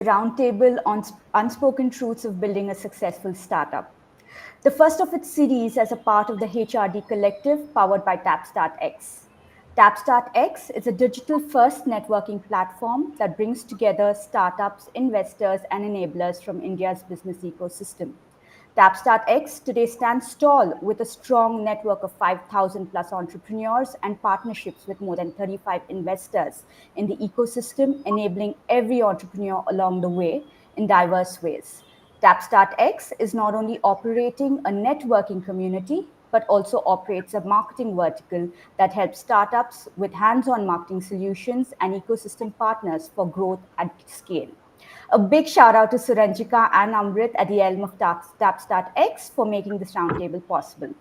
roundtable on unspoken truths of building a successful startup. The first of its series as a part of the HRD Collective powered by TapstartX. TapstartX is a digital first networking platform that brings together startups, investors, and enablers from India's business ecosystem. TapstartX today stands tall with a strong network of 5,000 plus entrepreneurs and partnerships with more than 35 investors in the ecosystem, enabling every entrepreneur along the way in diverse ways. TapstartX is not only operating a networking community, but also operates a marketing vertical that helps startups with hands on marketing solutions and ecosystem partners for growth at scale. A big shout out to Suranjika and Amrit at the helm of TapstartX for making this roundtable possible.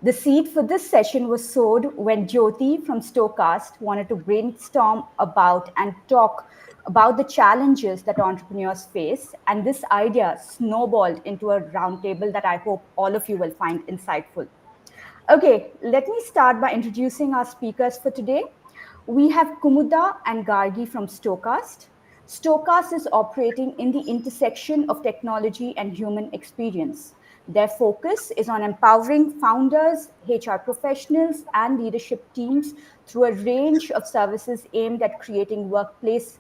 The seed for this session was sowed when Jyoti from Stokast wanted to brainstorm about and talk about the challenges that entrepreneurs face. And this idea snowballed into a roundtable that I hope all of you will find insightful. Okay, let me start by introducing our speakers for today. We have Kumuda and Gargi from Stokast. Stokast is operating in the intersection of technology and human experience. Their focus is on empowering founders, HR professionals, and leadership teams through a range of services aimed at creating workplaces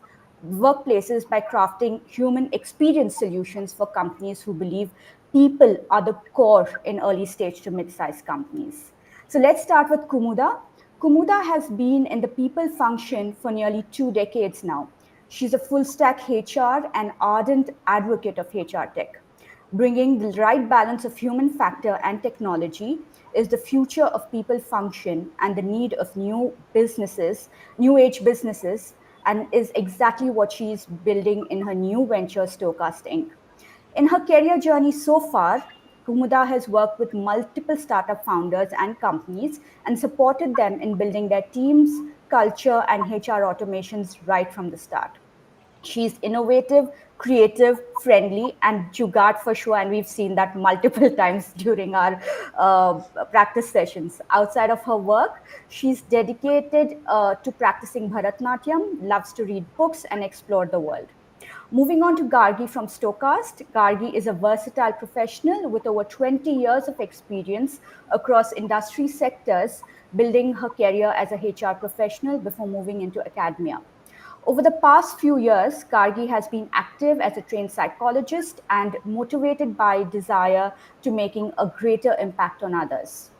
by crafting human experience solutions for companies who believe people are the core in early stage to mid-sized companies. So let's start with Kumuda. Kumuda has been in the people function for nearly 2 decades now. She's a full stack HR and ardent advocate of HR tech. Bringing the right balance of human factor and technology is the future of people function and the need of new age businesses, and is exactly what she is building in her new venture, Stokast Inc. In her career journey so far, Kumuda has worked with multiple startup founders and companies and supported them in building their teams, culture, and HR automations right from the start. She's innovative, creative, friendly, and jugaad for sure. And we've seen that multiple times during our practice sessions. Outside of her work, she's dedicated to practicing Bharatnatyam, loves to read books, and explore the world. Moving on to Gargi from Stokast. Gargi is a versatile professional with over 20 years of experience across industry sectors, building her career as a HR professional before moving into academia. Over the past few years, Gargi has been active as a trained psychologist and motivated by desire to making a greater impact on others.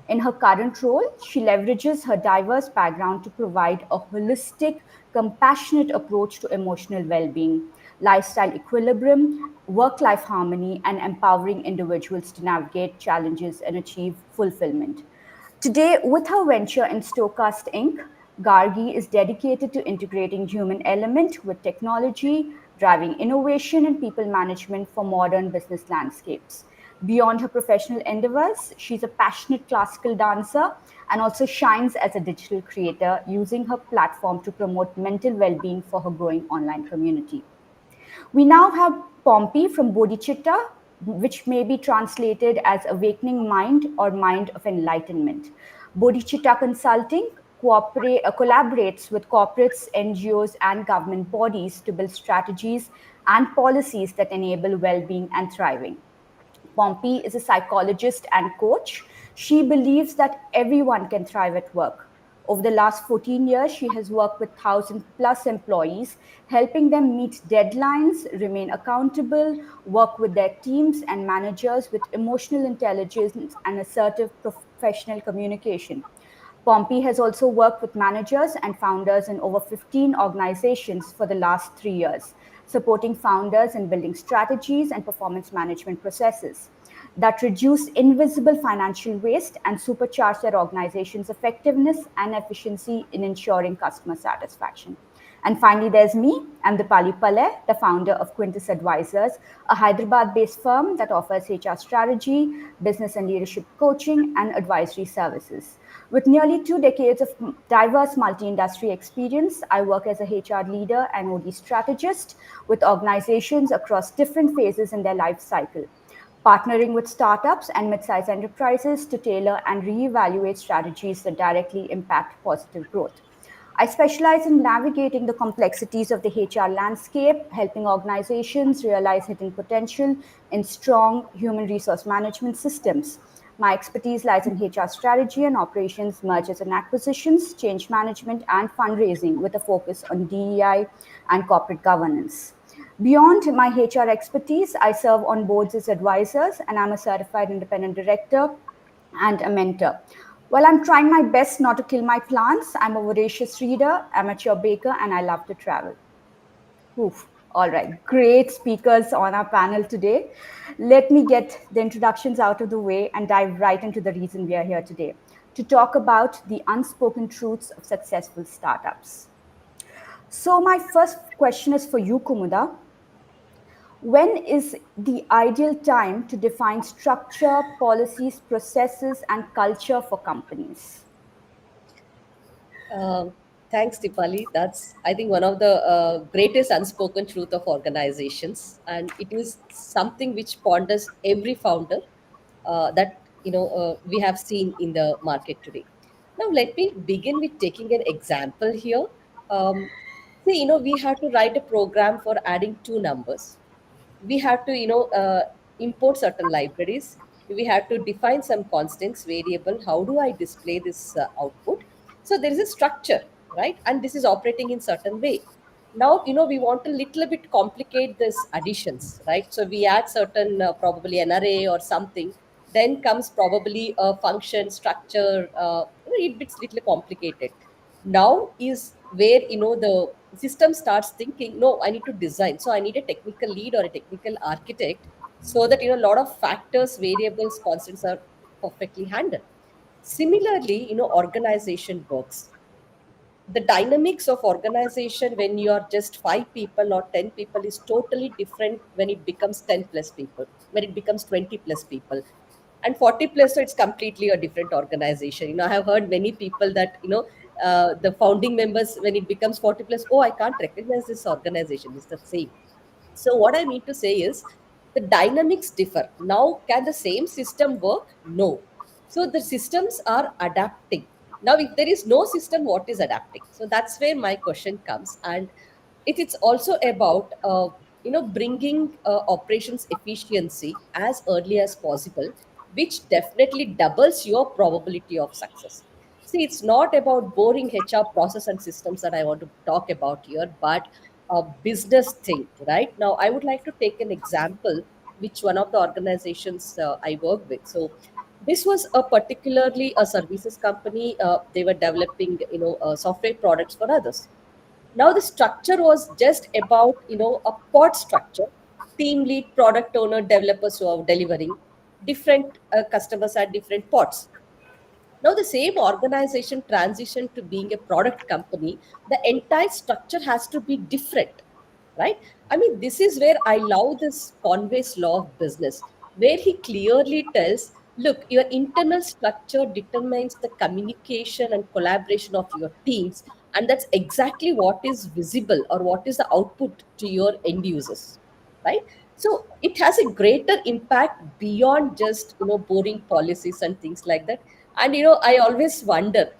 In her current role, she leverages her diverse background to provide a holistic, compassionate approach to emotional well being, lifestyle equilibrium, work life harmony, and empowering individuals to navigate challenges and achieve fulfillment. Today, with her venture in Stokast Inc., Gargi is dedicated to integrating human element with technology, driving innovation and people management for modern business landscapes. Beyond her professional endeavors, she's a passionate classical dancer and also shines as a digital creator, using her platform to promote mental well being for her growing online community. We now have Pompi from Bodhicitta, which may be translated as awakening mind or mind of enlightenment. Bodhicitta Consulting collaborates with corporates, NGOs, and government bodies to build strategies and policies that enable well being and thriving. Pompi is a psychologist and coach. She believes that everyone can thrive at work. Over the last 14 years, she has worked with 1,000 plus employees, helping them meet deadlines, remain accountable, work with their teams and managers with emotional intelligence and assertive professional communication. Pompi has also worked with managers and founders in over 15 organizations for the last 3 years, supporting founders in building strategies and performance management processes that reduce invisible financial waste and supercharge their organization's effectiveness and efficiency in ensuring customer satisfaction. And finally, there's me. I'm Dipali Pallai, the founder of Quintus Advisors, a Hyderabad-based firm that offers HR strategy, business and leadership coaching, and advisory services. With nearly 2 decades of diverse multi-industry experience, I work as a HR leader and OD strategist with organizations across different phases in their life cycle, partnering with startups and mid-sized enterprises to tailor and reevaluate strategies that directly impact positive growth. I specialize in navigating the complexities of the HR landscape, helping organizations realize hidden potential in strong human resource management systems. My expertise lies in HR strategy and operations, mergers and acquisitions, change management, and fundraising with a focus on DEI and corporate governance. Beyond my HR expertise, I serve on boards as advisors and I'm a certified independent director and a mentor. While I'm trying my best not to kill my plants, I'm a voracious reader, amateur baker, and I love to travel. Oof. All right, great speakers on our panel today. Let me get the introductions out of the way and dive right into the reason we are here today to talk about the unspoken truths of successful startups. So, my first question is for you, Kumuda. When is the ideal time to define structure, policies, processes, and culture for companies? Um, Thanks, Dipali. That's, I think, one of the greatest unspoken truth of organizations, and it is something which ponders every founder that we have seen in the market today. Now, let me begin with taking an example here. Um, See, we have to write a program for adding two numbers. We have to import certain libraries. We have to define some constants variable. How do I display this output? So there is a structure, right? And this is operating in certain way. Now we want to little bit complicate this additions, right? So we add certain probably an array or something, then comes probably a function structure. It gets little complicated. Now is where the system starts thinking, no, I need to design, so I need a technical lead or a technical architect, so that a lot of factors, variables, constants are perfectly handled. Similarly, organization works. The dynamics of organization when you are just 5 people or 10 people is totally different when it becomes 10 plus people, when it becomes 20 plus people, and 40 plus. So it's completely a different organization. I have heard many people that the founding members, when it becomes 40 plus, oh, I can't recognize this organization, it's the same. So what I mean to say is the dynamics differ. Now, can the same system work? No. So the systems are adapting. Now, if there is no system, what is adapting? So that's where my question comes, and it's also about bringing operations efficiency as early as possible, which definitely doubles your probability of success. See, it's not about boring HR process and systems that I want to talk about here, but a business thing, right? Now, I would like to take an example, which one of the organizations I work with. So, this was a particularly a services company. They were developing, software products for others. Now, the structure was just about, a pod structure: team lead, product owner, developers who are delivering. Different customers had different pods. Now, the same organization transitioned to being a product company, the entire structure has to be different, right? I mean, this is where I love this Conway's law of business, where he clearly tells, look, your internal structure determines the communication and collaboration of your teams, and that's exactly what is visible or what is the output to your end users, right? So it has a greater impact beyond just boring policies and things like that. And I always wonder,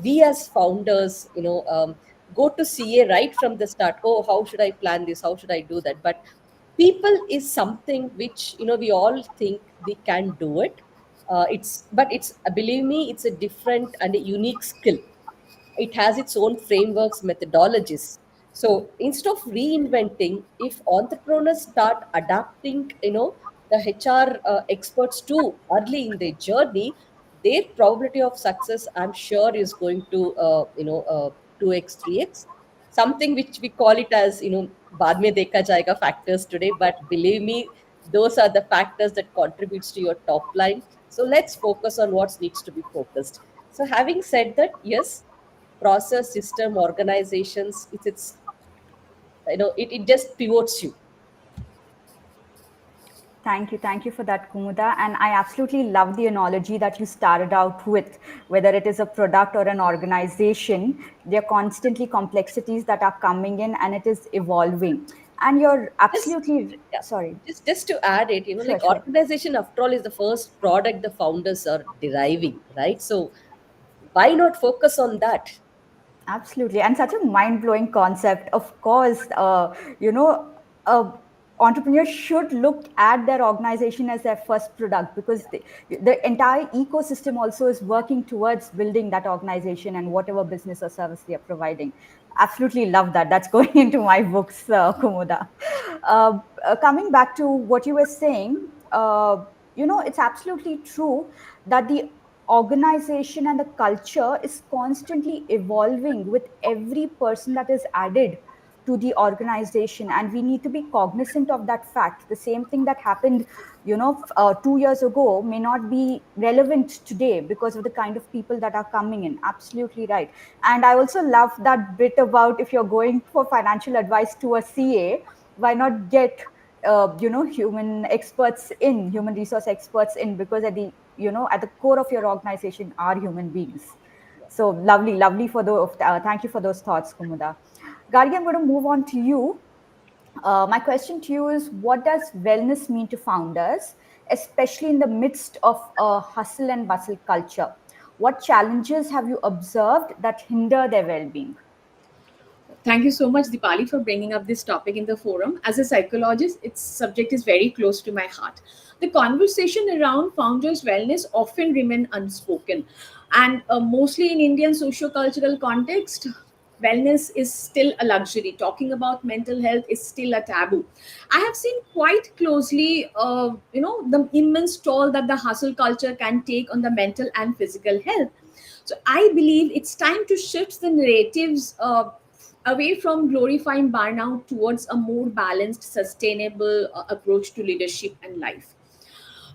we as founders go to CA right from the start. Oh, how should I plan this, how should I do that? But people is something which we all think we can do it. It's, believe me, it's a different and a unique skill. It has its own frameworks, methodologies. So instead of reinventing, if entrepreneurs start adapting the HR experts too early in their journey, their probability of success, I'm sure, is going to 2x 3x, something which we call it as baad mein dekha jayega factors today. But believe me, those are the factors that contributes to your top line. So let's focus on what needs to be focused. So having said that, yes, process, system, organizations, it's it just pivots you. Thank you for that, Kumuda. And I absolutely love the analogy that you started out with. Whether it is a product or an organization, there are constantly complexities that are coming in and it is evolving. And you're Just absolutely, yeah, sorry, just to add it, sure, like sure. organization after all is the first product the founders are deriving, right? So why not focus on that? Absolutely, and such a mind-blowing concept. Of course, uh, entrepreneurs should look at their organization as their first product, because the entire ecosystem also is working towards building that organization and whatever business or service they are providing. Absolutely love that. That's going into my books, Kumuda. Coming back to what you were saying, it's absolutely true that the organization and the culture is constantly evolving with every person that is added to the organization, and we need to be cognizant of that fact. The same thing that happened 2 years ago may not be relevant today because of the kind of people that are coming in. Absolutely right. And I also love that bit about, if you're going for financial advice to a CA, why not get human resource experts in, because at the core of your organization are human beings. So lovely for the thank you for those thoughts, Kumuda. Gargi, I'm going to move on to you. My question to you is, what does wellness mean to founders, especially in the midst of a hustle and bustle culture? What challenges have you observed that hinder their well-being? Thank you so much, Dipali, for bringing up this topic in the forum. As a psychologist, its subject is very close to my heart. The conversation around founders' wellness often remain unspoken, and mostly in Indian socio-cultural context, wellness is still a luxury. Talking about mental health is still a taboo. I have seen quite closely, the immense toll that the hustle culture can take on the mental and physical health. So I believe it's time to shift the narratives away from glorifying burnout towards a more balanced, sustainable approach to leadership and life.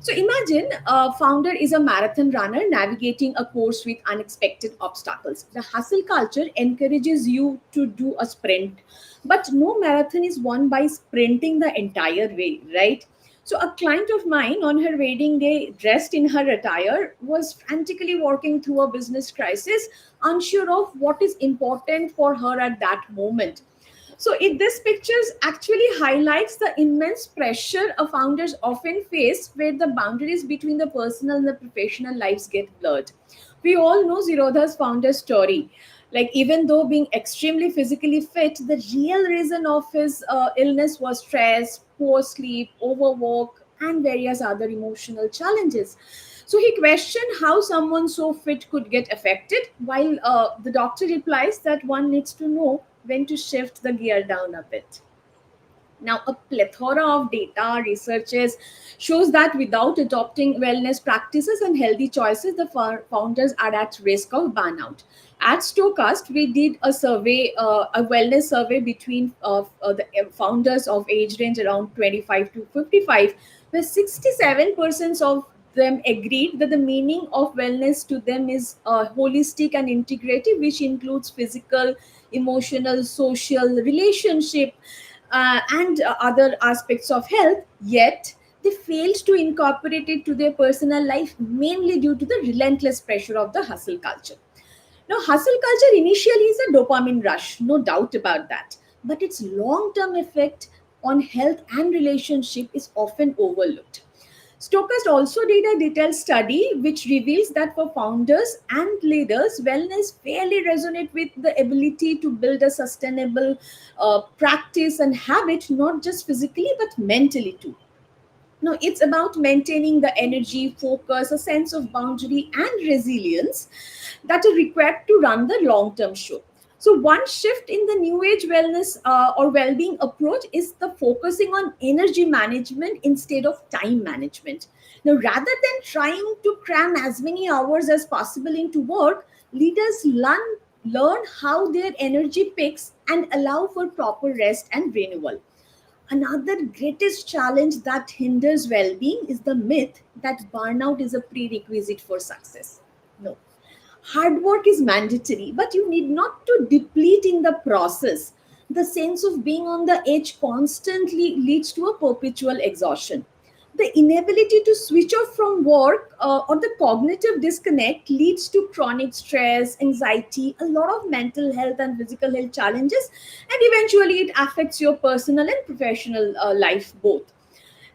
So imagine a founder is a marathon runner navigating a course with unexpected obstacles. The hustle culture encourages you to do a sprint, but no marathon is won by sprinting the entire way, right? So a client of mine on her wedding day, dressed in her attire, was frantically working through a business crisis, unsure of what is important for her at that moment. So this pictures actually highlights the immense pressure a founders often face, where the boundaries between the personal and the professional lives get blurred. We all know Zerodha's founder story. Like, even though being extremely physically fit, the real reason of his illness was stress, poor sleep, overwork, and various other emotional challenges. So he questioned how someone so fit could get affected, while the doctor replies that one needs to know when to shift the gear down a bit. Now, a plethora of data researches shows that without adopting wellness practices and healthy choices, the founders are at risk of burnout. At Stokast, we did a survey, a wellness survey between the founders of age range around 25 to 55, where 67% of them agreed that the meaning of wellness to them is holistic and integrative, which includes physical, emotional, social, relationship, and other aspects of health. Yet they failed to incorporate it to their personal life, mainly due to the relentless pressure of the hustle culture. Now, hustle culture initially is a dopamine rush, no doubt about that, but its long term effect on health and relationship is often overlooked. Stokast also did a detailed study which reveals that for founders and leaders, wellness fairly resonate with the ability to build a sustainable practice and habit, not just physically but mentally too. No, it's about maintaining the energy, focus, a sense of boundary, and resilience that are required to run the long term show. So, one shift in the new age wellness or well being approach is the focusing on energy management instead of time management. Now, rather than trying to cram as many hours as possible into work, leaders learn how their energy peaks and allow for proper rest and renewal. Another greatest challenge that hinders well being is the myth that burnout is a prerequisite for success. No. Hard work is mandatory, but you need not to deplete in the process. The sense of being on the edge constantly leads to a perpetual exhaustion. The inability to switch off from work or the cognitive disconnect leads to chronic stress, anxiety, a lot of mental health and physical health challenges, and eventually it affects your personal and professional life both.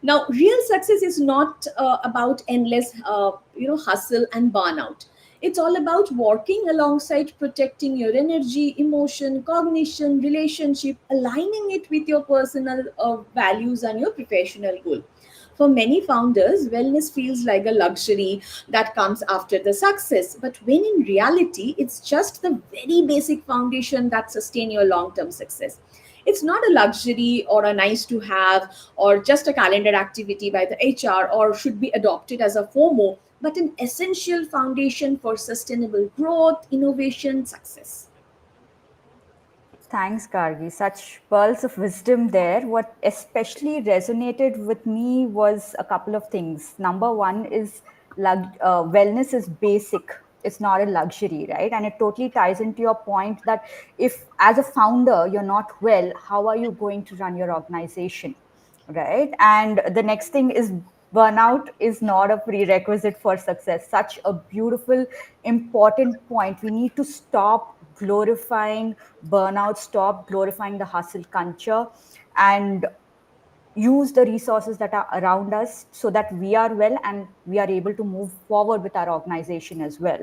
Now, real success is not about endless hustle and burnout. It's all about working alongside protecting your energy, emotion, cognition, relationship, aligning it with your personal values and your professional goal. For many founders, wellness feels like a luxury that comes after the success. But when in reality, it's just the very basic foundation that sustain your long-term success. It's not a luxury or a nice to have or just a calendar activity by the HR or should be adopted as a FOMO, but an essential foundation for sustainable growth, innovation, success. Thanks, Gargi. Such pearls of wisdom there. What especially resonated with me was a couple of things. Number one is wellness is basic. It's not a luxury, right? And it totally ties into your point that if, as a founder, you're not well, how are you going to run your organization? Right. And the next thing is burnout is not a prerequisite for success. Such a beautiful, important point. We need to stop glorifying burnout, stop glorifying the hustle culture, and use the resources that are around us so that we are well and we are able to move forward with our organization as well.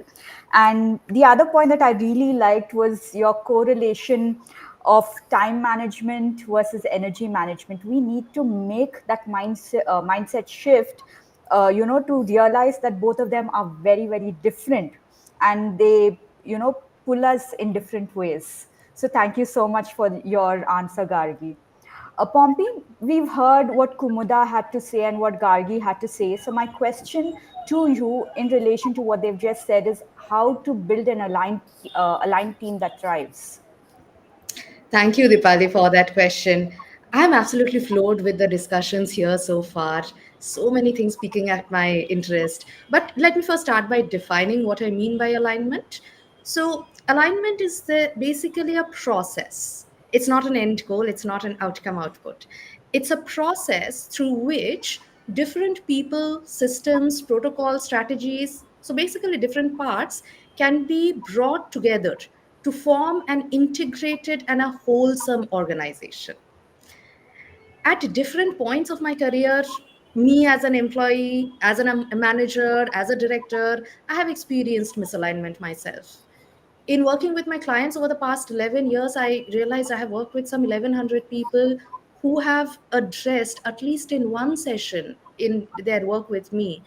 And the other point that I really liked was your correlation of time management versus energy management. We need to make that mindset shift, to realize that both of them are very, very different, and they, pull us in different ways. So thank you so much for your answer, Gargi. Pompi, we've heard what Kumuda had to say and what Gargi had to say. So, my question to you in relation to what they've just said is how to build an aligned team that thrives. Thank you, Dipali, for that question. I'm absolutely floored with the discussions here so far. So many things piquing at my interest. But let me first start by defining what I mean by alignment. So, alignment is basically a process. It's not an end goal, it's not an outcome output. It's a process through which different people, systems, protocols, strategies, so basically different parts can be brought together to form an integrated and a wholesome organization. At different points of my career, me as an employee, as a manager, as a director, I have experienced misalignment myself. In working with my clients over the past 11 years, I realized I have worked with some 1100 people who have addressed, at least in one session in their work with me,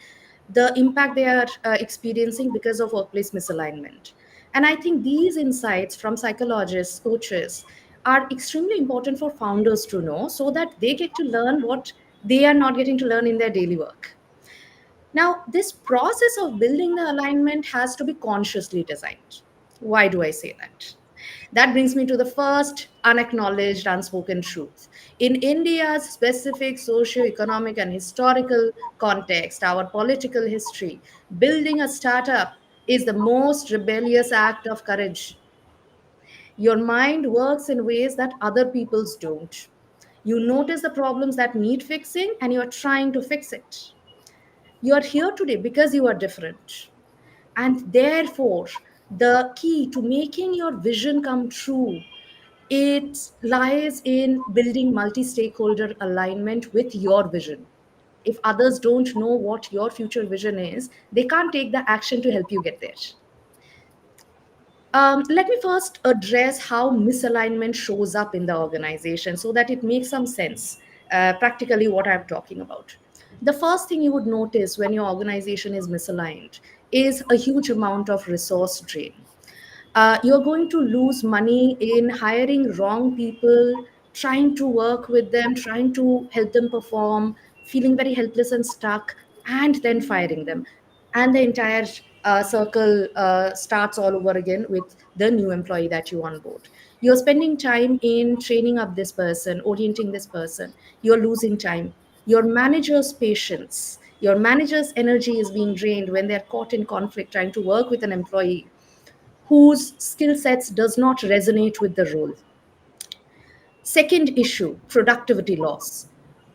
the impact they are experiencing because of workplace misalignment. And I think these insights from psychologists, coaches, are extremely important for founders to know so that they get to learn what they are not getting to learn in their daily work. Now, this process of building the alignment has to be consciously designed. Why do I say that? That brings me to the first unacknowledged, unspoken truth. In India's specific socio-economic and historical context, our political history, building a startup is the most rebellious act of courage. Your mind works in ways that other people's don't. You notice the problems that need fixing and you are trying to fix it. You are here today because you are different. And therefore, the key to making your vision come true, it lies in building multi-stakeholder alignment with your vision. If others don't know what your future vision is, they can't take the action to help you get there. Let me first address how misalignment shows up in the organization so that it makes some sense, practically, what I'm talking about. The first thing you would notice when your organization is misaligned is a huge amount of resource drain. You're going to lose money in hiring wrong people, trying to work with them, trying to help them perform, feeling very helpless and stuck, and then firing them. And the entire circle starts all over again with the new employee that you onboard. You're spending time in training up this person, orienting this person. You're losing time. Your manager's patience, your manager's energy is being drained when they're caught in conflict trying to work with an employee whose skill sets does not resonate with the role. Second issue, productivity loss.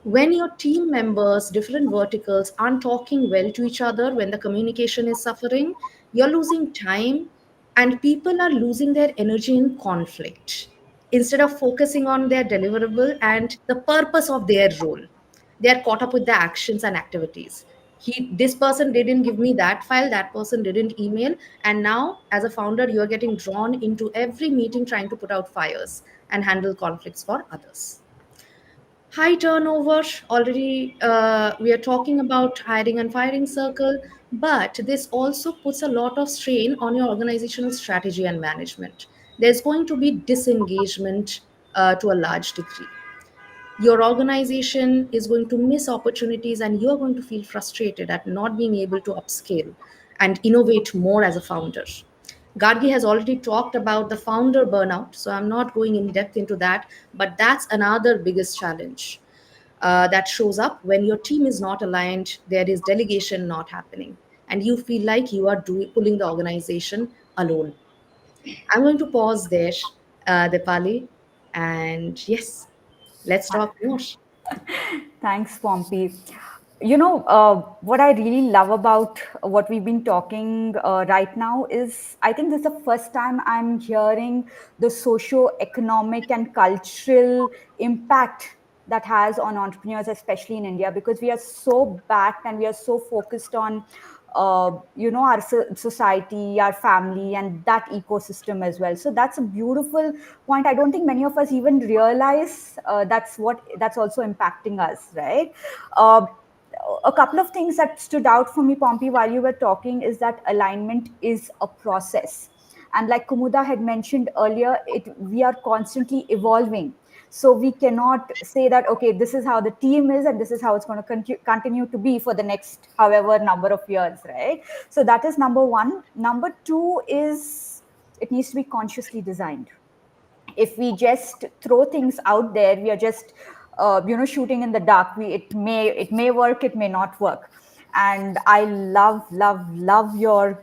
When your team members, different verticals, aren't talking well to each other, when the communication is suffering, you're losing time and people are losing their energy in conflict instead of focusing on their deliverable and the purpose of their role. They are caught up with the actions and activities. This person didn't give me that file, that person didn't email, and now as a founder you are getting drawn into every meeting trying to put out fires and handle conflicts for others. High turnover, already we are talking about hiring and firing circle, but this also puts a lot of strain on your organizational strategy and management. There's going to be disengagement to a large degree. Your organization is going to miss opportunities and you're going to feel frustrated at not being able to upscale and innovate more as a founder. Gargi has already talked about the founder burnout, so I'm not going in depth into that, but that's another biggest challenge that shows up when your team is not aligned, there is delegation not happening, and you feel like you are pulling the organization alone. I'm going to pause there, Dipali, and yes, let's talk more. Thanks, Pompey. What I really love about what we've been talking right now is I think this is the first time I'm hearing the socio-economic and cultural impact that has on entrepreneurs, especially in India, because we are so backed and we are so focused on our society, our family, and that ecosystem as well. So that's a beautiful point. I don't think many of us even realize that's also impacting us, right? uh, a couple of things that stood out for me, Pompey, while you were talking, is that alignment is a process. And like Kumuda had mentioned earlier, we are constantly evolving. So we cannot say that, okay, this is how the team is and this is how it's going to continue to be for the next however number of years, right? So that is number one. Number two is it needs to be consciously designed. If we just throw things out there, we are just shooting in the dark. It may work, it may not work. And I love your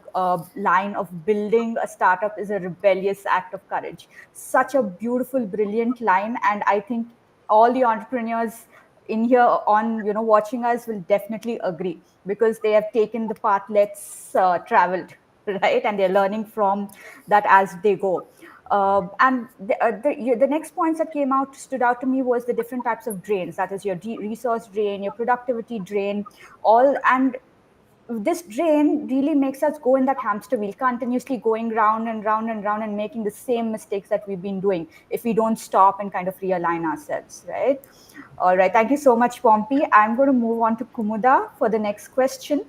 line of building a startup is a rebellious act of courage. Such a beautiful, brilliant line. And I think all the entrepreneurs in here on watching us will definitely agree, because they have taken the path less traveled, right? And they're learning from that as they go. And the next points that came out stood out to me was the different types of drains. That is your resource drain, your productivity drain, all. And this drain really makes us go in that hamster wheel, continuously going round and round and round and making the same mistakes that we've been doing if we don't stop and kind of realign ourselves, right? All right. Thank you so much, Pompey. I'm going to move on to Kumuda for the next question.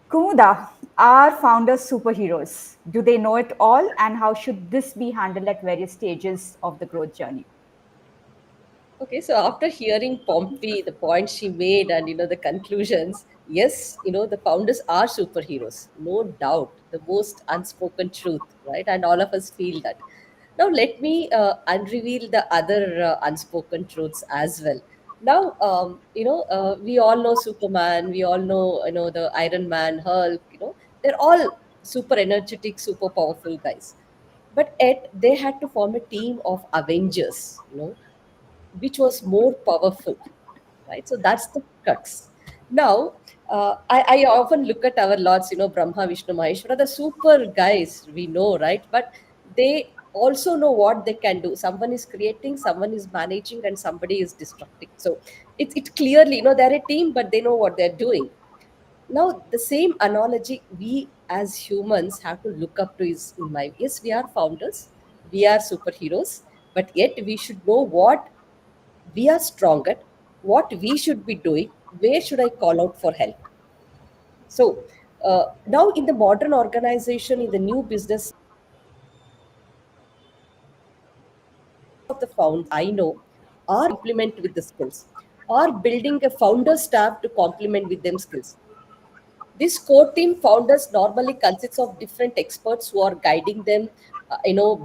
Kumuda, are founders superheroes? Do they know it all? And how should this be handled at various stages of the growth journey? Okay, so after hearing Pompey, the points she made, and the conclusions, yes, the founders are superheroes, no doubt, the most unspoken truth, right? And all of us feel that. Now, let me unreveal the other unspoken truths as well. Now, we all know Superman, we all know, the Iron Man, Hulk, they're all super energetic, super powerful guys. But yet, they had to form a team of Avengers, which was more powerful, right? So that's the crux. Now, I often look at our lords, Brahma, Vishnu, Maheshwara, the super guys we know, right? But they also know what they can do. Someone is creating, someone is managing, and somebody is destructing. So it's clearly, they're a team, but they know what they're doing. Now, the same analogy we as humans have to look up to is in my, yes, we are founders, we are superheroes, but yet we should know what we are strong at, what we should be doing, where should I call out for help. So now in the modern organization, in the new business of the found, I know, are implement with the skills, are building a founder staff to complement with them skills. This core team founders normally consists of different experts who are guiding them,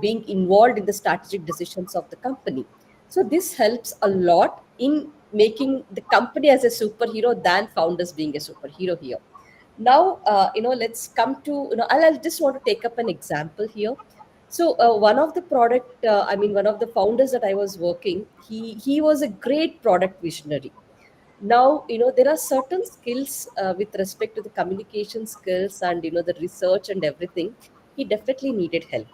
being involved in the strategic decisions of the company. So this helps a lot in making the company as a superhero than founders being a superhero here. Now, let's come to, I'll just want to take up an example here. So one of the one of the founders that I was working, he was a great product visionary. Now, there are certain skills with respect to the communication skills and the research and everything. He definitely needed help.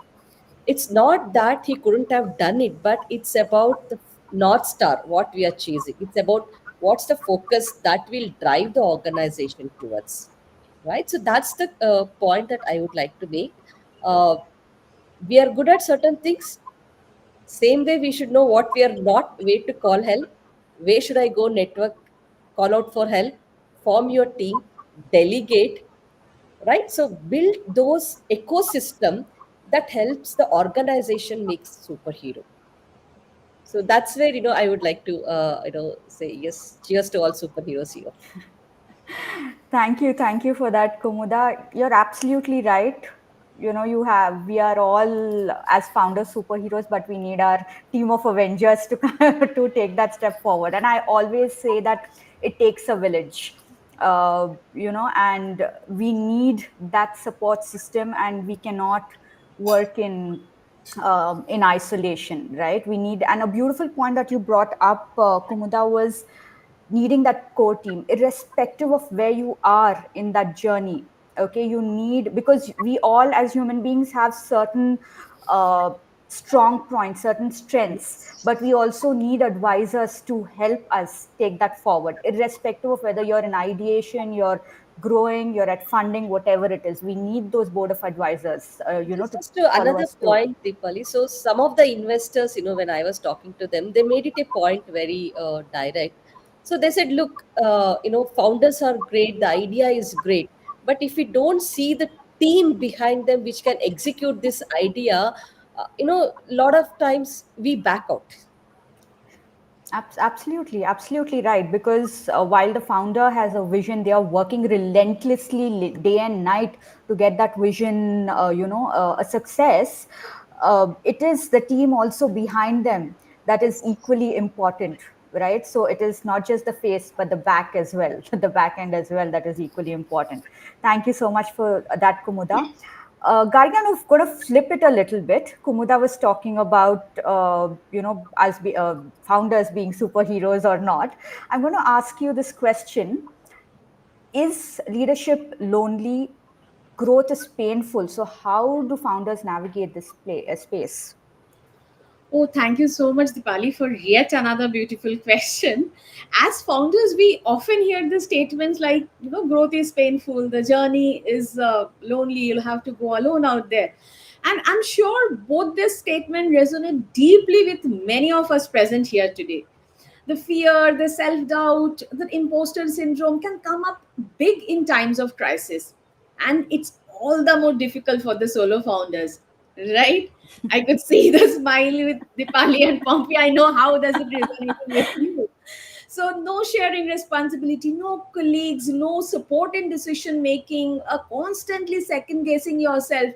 It's not that he couldn't have done it, but it's about the North Star, what we are chasing. It's about what's the focus that will drive the organization towards, right? So that's the point that I would like to make. Uh, we are good at certain things. Same way, we should know what we are not, where to call help, where should I go network, call out for help, form your team, delegate, right? So build those ecosystem that helps the organization makes superhero. So that's where, I would like to, say yes, cheers to all superheroes here. Thank you for that, Kumuda. You're absolutely right. We are all as founders superheroes, but we need our team of Avengers to to take that step forward. And I always say that it takes a village, and we need that support system, and we cannot work in isolation, right? We need, and a beautiful point that you brought up, Kumuda, was needing that core team, irrespective of where you are in that journey. Okay, you need, because we all as human beings have certain uh, strong points, certain strengths, Yes. but we also need advisors to help us take that forward, irrespective of whether you're in ideation, you're growing, you're at funding, whatever it is. We need those board of advisors, This to was to follow another us through. point, Dipali. So some of the investors, when I was talking to them, they made it a point very direct. So they said, look, founders are great, the idea is great, but if we don't see the team behind them which can execute this idea, a lot of times we back out. Absolutely, absolutely right. Because while the founder has a vision, they are working relentlessly day and night to get that vision, a success. It is the team also behind them that is equally important, right? So it is not just the face, but the back as well, the back end as well, that is equally important. Thank you so much for that, Kumuda. Gargi, I'm going to flip it a little bit. Kumuda was talking about, founders being superheroes or not. I'm going to ask you this question. Is leadership lonely? Growth is painful. So how do founders navigate this space? Oh, thank you so much, Dipali, for yet another beautiful question. As founders, we often hear the statements like, growth is painful, the journey is lonely, you'll have to go alone out there. And I'm sure both this statement resonate deeply with many of us present here today. The fear, the self doubt, the imposter syndrome can come up big in times of crisis. And it's all the more difficult for the solo founders, right? I could see the smile with Dipali and Pompi. I know how does it resonate with you. So no sharing responsibility, no colleagues, no support in decision making, constantly second guessing yourself.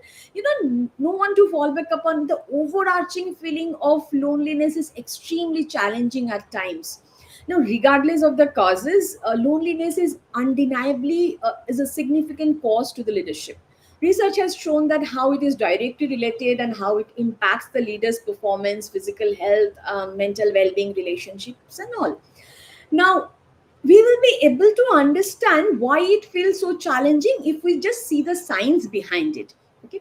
No one to fall back upon. The overarching feeling of loneliness is extremely challenging at times. Now, regardless of the causes, loneliness is undeniably is a significant cause to the leadership. Research has shown that how it is directly related and how it impacts the leader's performance, physical health, mental well-being, relationships, and all. Now, we will be able to understand why it feels so challenging if we just see the science behind it. Okay.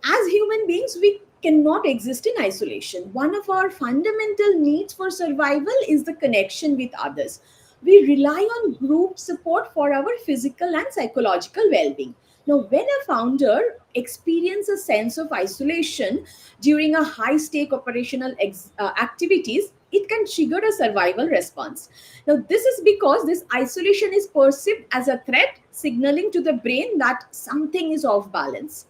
As human beings, we cannot exist in isolation. One of our fundamental needs for survival is the connection with others. We rely on group support for our physical and psychological well being. Now, when a founder experiences a sense of isolation during a high stake operational activities, it can trigger a survival response. Now, this is because this isolation is perceived as a threat, signaling to the brain that something is off balance.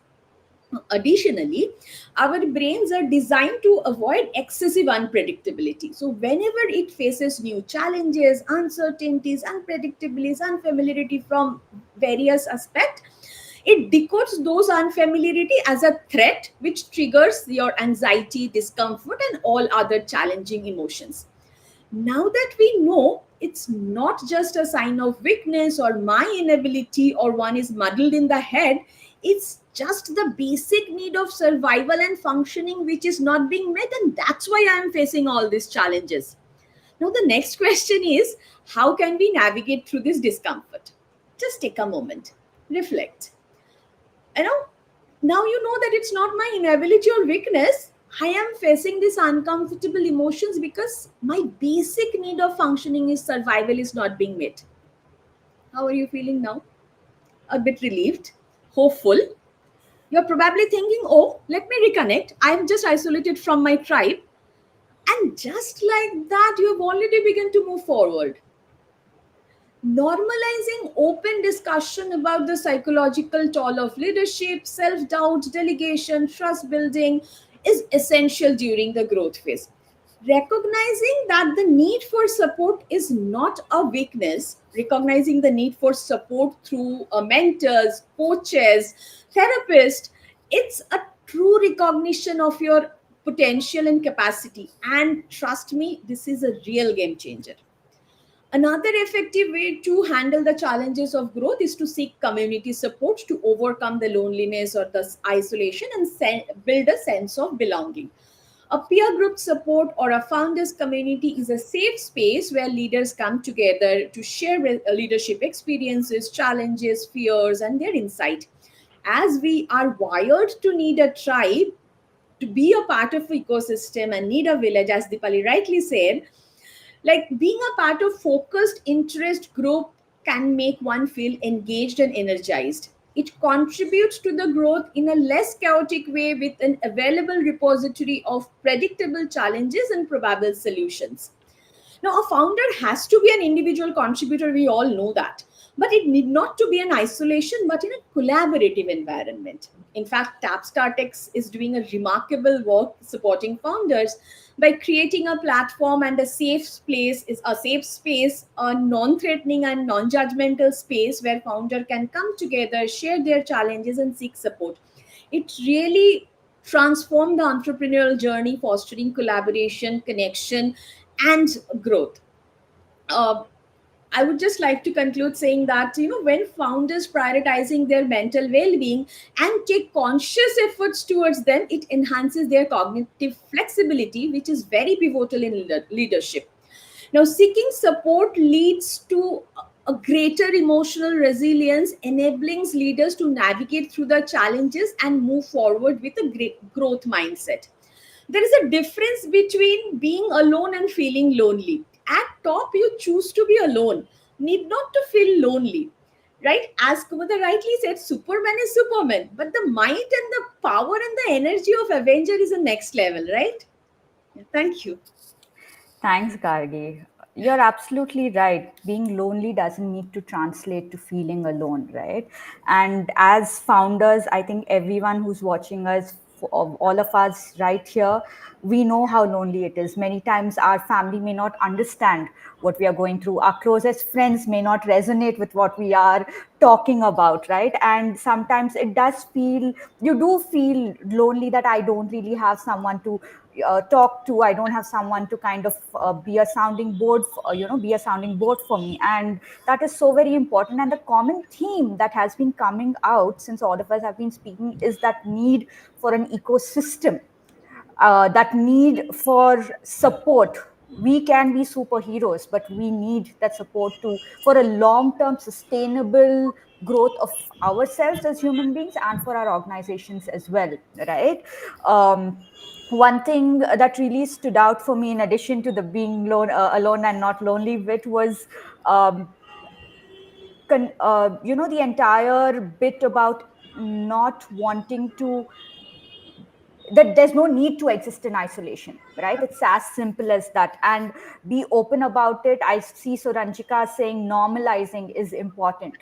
Additionally, our brains are designed to avoid excessive unpredictability. So, whenever it faces new challenges, uncertainties, unpredictabilities, unfamiliarity from various aspects, it decodes those unfamiliarity as a threat, which triggers your anxiety, discomfort, and all other challenging emotions. Now that we know it's not just a sign of weakness or my inability or one is muddled in the head, it's just the basic need of survival and functioning which is not being met, and that's why I am facing all these challenges. Now, the next question is, how can we navigate through this discomfort? Just take a moment, reflect. you know Now you know that it's not my inability or weakness. I am facing these uncomfortable emotions because my basic need of functioning is survival is not being met. How are you feeling now? A bit relieved, hopeful. You're probably thinking, oh, let me reconnect. I'm just isolated from my tribe. And just like that, you have already begun to move forward. Normalizing open discussion about the psychological toll of leadership, self doubt, delegation, trust building is essential during the growth phase. Recognizing that the need for support is not a weakness, recognizing the need for support through mentors, coaches, therapists, it's a true recognition of your potential and capacity. And trust me, this is a real game changer. Another effective way to handle the challenges of growth is to seek community support to overcome the loneliness or the isolation and build a sense of belonging. A peer group support or a founders community is a safe space where leaders come together to share leadership experiences, challenges, fears, and their insight. As we are wired to need a tribe, to be a part of ecosystem and need a village, as Dipali rightly said, like being a part of focused interest group can make one feel engaged and energized. It contributes to the growth in a less chaotic way with an available repository of predictable challenges and probable solutions. Now, a founder has to be an individual contributor, we all know that. But it need not to be an isolation, but in a collaborative environment. In fact, TapstartX is doing a remarkable work supporting founders by creating a platform and a safe space, a non-threatening and non-judgmental space where founder can come together, share their challenges, and seek support. It really transformed the entrepreneurial journey, fostering collaboration, connection, and growth. Uh, I would just like to conclude saying that, when founders prioritizing their mental well-being and take conscious efforts towards them, it enhances their cognitive flexibility, which is very pivotal in leadership. Now, seeking support leads to a greater emotional resilience, enabling leaders to navigate through the challenges and move forward with a great growth mindset. There is a difference between being alone and feeling lonely. At top, you choose to be alone, need not to feel lonely. Right? As Kumuda rightly said, Superman is Superman, but the might and the power and the energy of Avenger is a next level, right? Thank you. Thanks, Gargi. You're absolutely right. Being lonely doesn't need to translate to feeling alone, right? And as founders, I think everyone who's watching us, all of us right here, we know how lonely it is. Many times our family may not understand what we are going through. Our closest friends may not resonate with what we are talking about, right? And sometimes it does feel, you do feel lonely, that I don't really have someone to talk to. I don't have someone to kind of be a sounding board be a sounding board for me. And that is so very important. And the common theme that has been coming out since all of us have been speaking is that need for an ecosystem, that need for support. We can be superheroes, but we need that support to for a long term sustainable growth of ourselves as human beings and for our organizations as well, right? One thing that really stood out for me, in addition to the being alone and not lonely bit, was the entire bit about not wanting to, that there's no need to exist in isolation, right? It's as simple as that. And be open about it. I see Suranjika saying normalizing is important,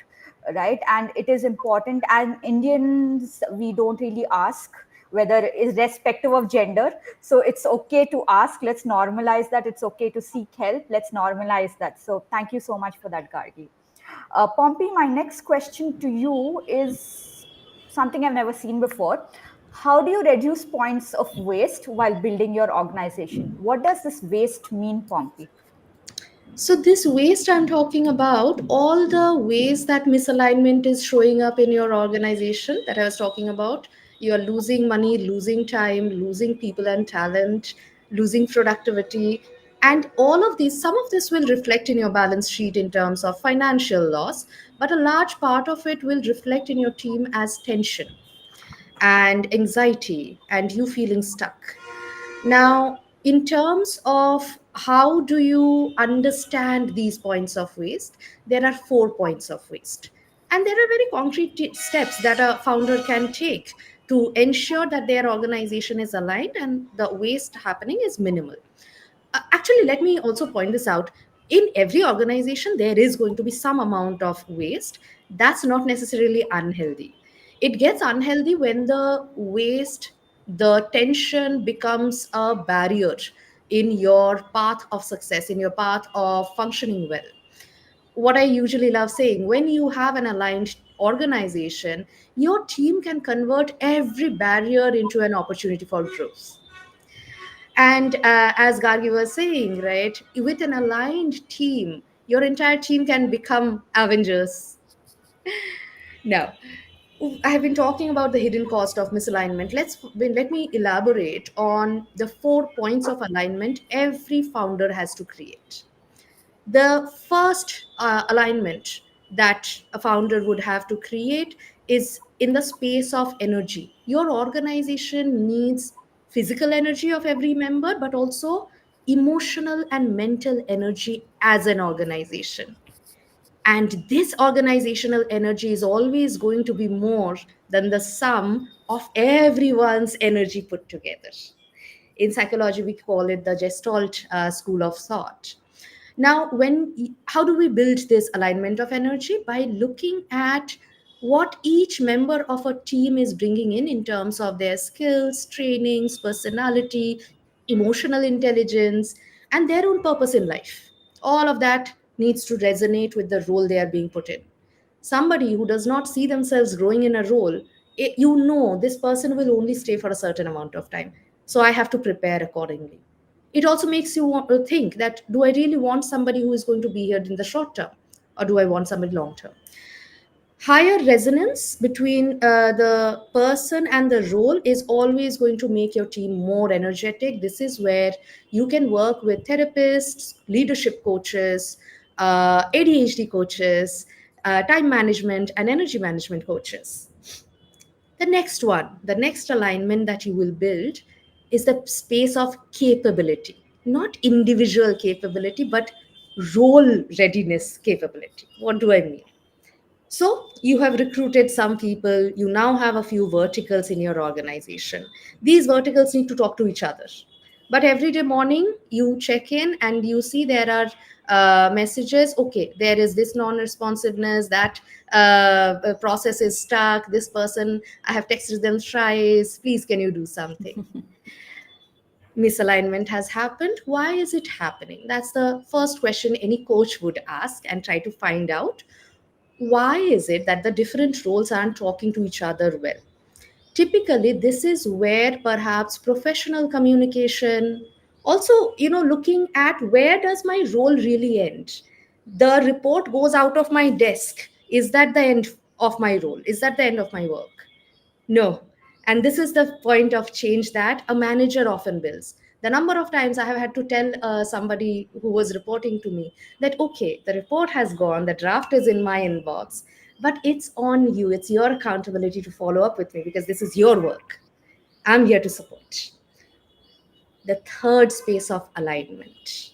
right? And it is important. And Indians, we don't really ask, whether irrespective of gender. So it's okay to ask. Let's normalize that. It's okay to seek help. Let's normalize that. So thank you so much for that, Gargi. Pompey, my next question to you is something I've never seen before. How do you reduce points of waste while building your organization? What does this waste mean, Pompey? So, this waste I'm talking about, all the ways that misalignment is showing up in your organization that I was talking about, you're losing money, losing time, losing people and talent, losing productivity. And all of these, some of this will reflect in your balance sheet in terms of financial loss, but a large part of it will reflect in your team as tension and anxiety and you feeling stuck. Now, in terms of how do you understand these points of waste, there are 4 points of waste. And there are very concrete steps that a founder can take to ensure that their organization is aligned and the waste happening is minimal. Actually, let me also point this out. In every organization, there is going to be some amount of waste. That's not necessarily unhealthy. It gets unhealthy when the waste, the tension becomes a barrier in your path of success, in your path of functioning well. What I usually love saying, when you have an aligned organization, your team can convert every barrier into an opportunity for growth. And as Gargi was saying, right, with an aligned team, your entire team can become Avengers. Now, I have been talking about the hidden cost of misalignment. Let me elaborate on the 4 points of alignment every founder has to create. The first alignment that a founder would have to create is in the space of energy. Your organization needs physical energy of every member, but also emotional and mental energy as an organization. And this organizational energy is always going to be more than the sum of everyone's energy put together. In psychology, we call it the Gestalt school of thought. Now, how do we build this alignment of energy? By looking at what each member of a team is bringing in terms of their skills, trainings, personality, emotional intelligence, and their own purpose in life. All of that needs to resonate with the role they are being put in. Somebody who does not see themselves growing in a role, you know this person will only stay for a certain amount of time. So I have to prepare accordingly. It also makes you want to think that, do I really want somebody who is going to be here in the short term, or do I want somebody long term? Higher resonance between the person and the role is always going to make your team more energetic. This is where you can work with therapists, leadership coaches, ADHD coaches, time management and energy management coaches. The next alignment that you will build is the space of capability, not individual capability, but role readiness capability. What do I mean? So you have recruited some people, you now have a few verticals in your organization. These verticals need to talk to each other. But every day morning, you check in and you see there are messages. Okay, there is this non responsiveness, that process is stuck. This person, I have texted them thrice. Please, can you do something? Misalignment has happened. Why is it happening? That's the first question any coach would ask and try to find out. Why is it that the different roles aren't talking to each other well? Typically, this is where perhaps professional communication, also, looking at where does my role really end? The report goes out of my desk. Is that the end of my role? Is that the end of my work? No. And this is the point of change that a manager often builds. The number of times I have had to tell somebody who was reporting to me that, okay, the report has gone, the draft is in my inbox, but it's on you. It's your accountability to follow up with me because this is your work. I'm here to support. The third space of alignment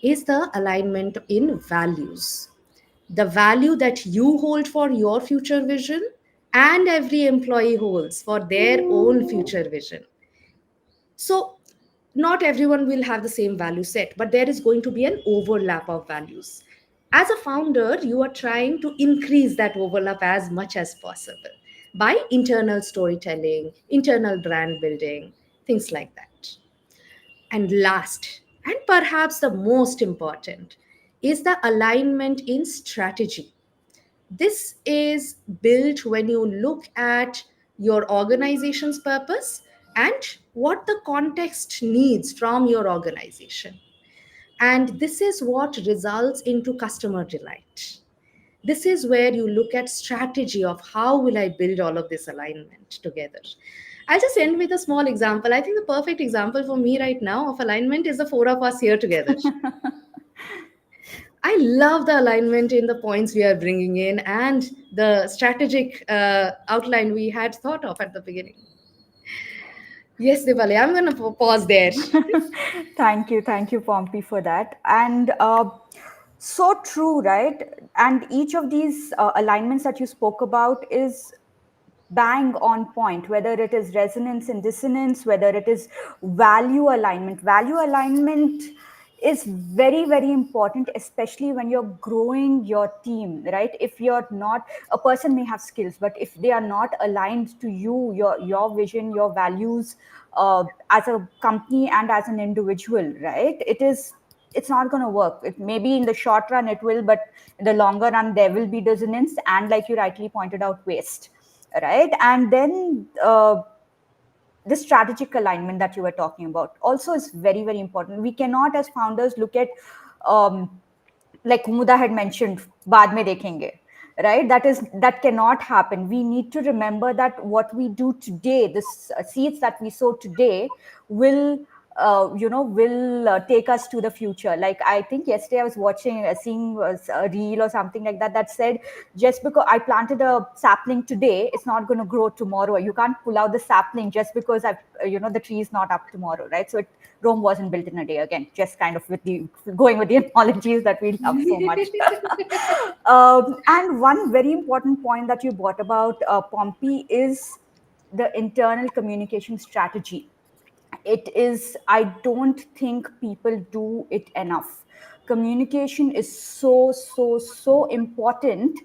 is the alignment in values. The value that you hold for your future vision and every employee holds for their own future vision. So, not everyone will have the same value set, but there is going to be an overlap of values. As a founder, you are trying to increase that overlap as much as possible by internal storytelling, internal brand building, things like that. And last, and perhaps the most important, is the alignment in strategy. This is built when you look at your organization's purpose and what the context needs from your organization. And this is what results into customer delight. This is where you look at strategy of how will I build all of this alignment together. I'll just end with a small example. I think the perfect example for me right now of alignment is the four of us here together. I love the alignment in the points we are bringing in and the strategic outline we had thought of at the beginning. Yes, Diwali, I'm going to pause there. Thank you, Pompey, for that. And so true, right? And each of these alignments that you spoke about is bang on point, whether it is resonance and dissonance, whether it is value alignment. Value alignment is very, very important, especially when you're growing your team, right? If you're not, a person may have skills, but if they are not aligned to you, your vision, your values, as a company and as an individual, right? It's not going to work. It maybe in the short run it will, but in the longer run there will be dissonance and, like you rightly pointed out, waste, right? And then the strategic alignment that you were talking about also is very, very important. We cannot, as founders, look at, um, like Kumuda had mentioned, baad mein dekhenge, right? That cannot happen. We need to remember that what we do today, the seeds that we sow today, will take us to the future. Like, I think yesterday I was watching, seeing a reel or something like that, that said, just because I planted a sapling today, it's not going to grow tomorrow. You can't pull out the sapling just because the tree is not up tomorrow, right? So Rome wasn't built in a day. Again, just kind of with the going with the analogies that we love so much. And one very important point that you brought about, Pompey, is the internal communication strategy. It is, I don't think people do it enough. Communication is so important,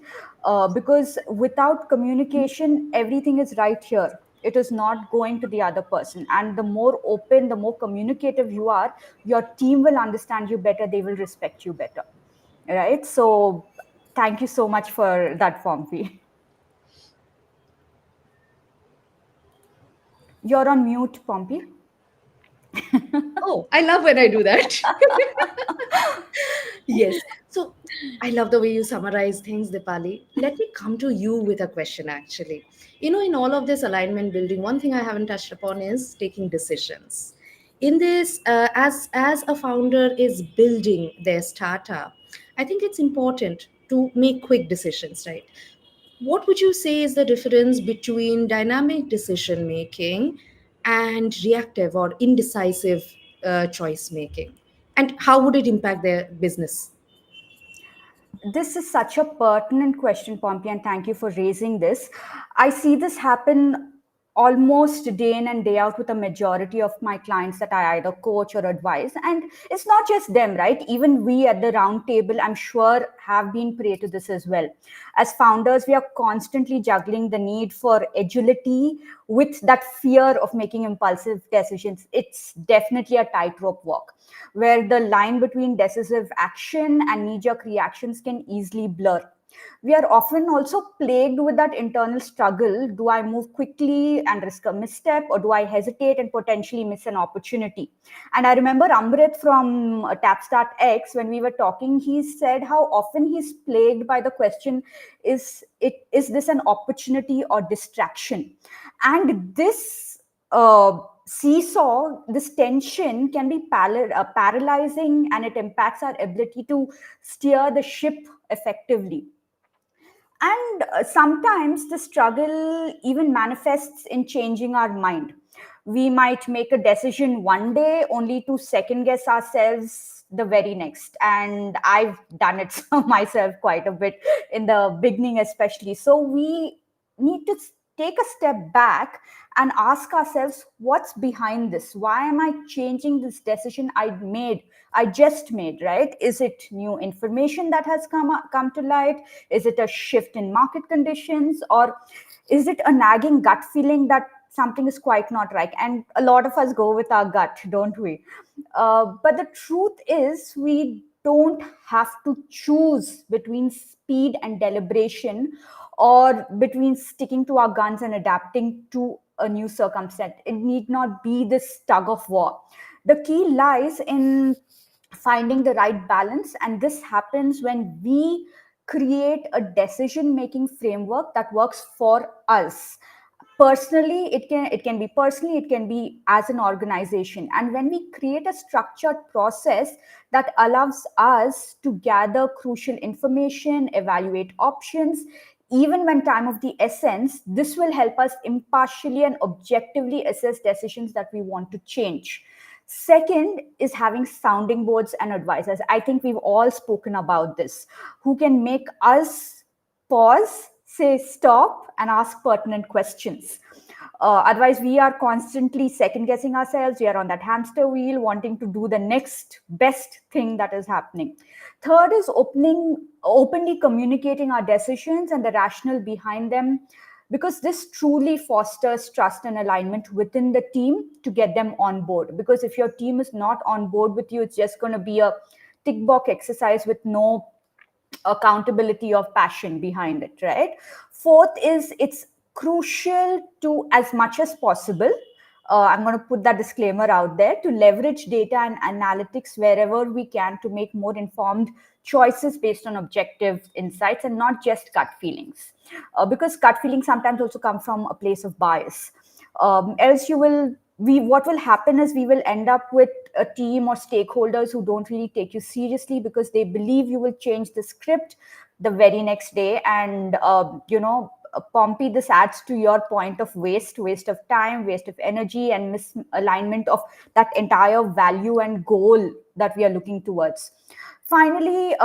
because without communication everything is right here. It is not going to the other person, and the more open, the more communicative you are, your team will understand you better, they will respect you better, right? So thank you so much for that, Pompey. You're on mute, Pompey. Oh, I love when I do that. Yes. So I love the way you summarize things, Dipali. Let me come to you with a question, actually. In all of this alignment building, one thing I haven't touched upon is taking decisions. In this, as a founder is building their startup, I think it's important to make quick decisions, right? What would you say is the difference between dynamic decision making and reactive or indecisive choice making? And how would it impact their business? This is such a pertinent question, Pompey, and thank you for raising this. I see this happen almost day in and day out with a majority of my clients that I either coach or advise. And it's not just them, right? Even we at the round table, I'm sure, have been prey to this as well. As founders, we are constantly juggling the need for agility with that fear of making impulsive decisions. It's definitely a tightrope walk where the line between decisive action and knee jerk reactions can easily blur. We are often also plagued with that internal struggle. Do I move quickly and risk a misstep, or do I hesitate and potentially miss an opportunity? And I remember Amrit from TapstartX, when we were talking, he said how often he's plagued by the question, is this an opportunity or distraction? And this seesaw, this tension can be paralyzing, and it impacts our ability to steer the ship effectively. And sometimes the struggle even manifests in changing our mind. We might make a decision one day only to second guess ourselves the very next. And I've done it myself quite a bit in the beginning, especially. So we need to take a step back and ask ourselves, what's behind this? Why am I changing this decision I just made, right? Is it new information that has come to light? Is it a shift in market conditions, or is it a nagging gut feeling that something is quite not right? And a lot of us go with our gut, don't we? But the truth is, we don't have to choose between speed and deliberation, or between sticking to our guns and adapting to a new circumstance. It need not be this tug of war. The key lies in finding the right balance, and this happens when we create a decision making framework that works for us personally. It can be personally, it can be as an organization. And when we create a structured process that allows us to gather crucial information, evaluate options, even when time of the essence, this will help us impartially and objectively assess decisions that we want to change. Second is having sounding boards and advisors. I think we've all spoken about this, who can make us pause, say stop, and ask pertinent questions. Otherwise, we are constantly second guessing ourselves. We are on that hamster wheel, wanting to do the next best thing that is happening. Third is openly communicating our decisions and the rationale behind them, because this truly fosters trust and alignment within the team to get them on board. Because if your team is not on board with you, it's just going to be a tick box exercise with no accountability or passion behind it, right? Fourth is it's crucial to, as much as possible, I'm going to put that disclaimer out there, to leverage data and analytics wherever we can to make more informed choices based on objective insights and not just gut feelings. Because gut feelings sometimes also come from a place of bias. Else you will we what will happen is we will end up with a team or stakeholders who don't really take you seriously because they believe you will change the script the very next day. And Pompey, this adds to your point of waste of time, waste of energy, and misalignment of that entire value and goal that we are looking towards. Finally,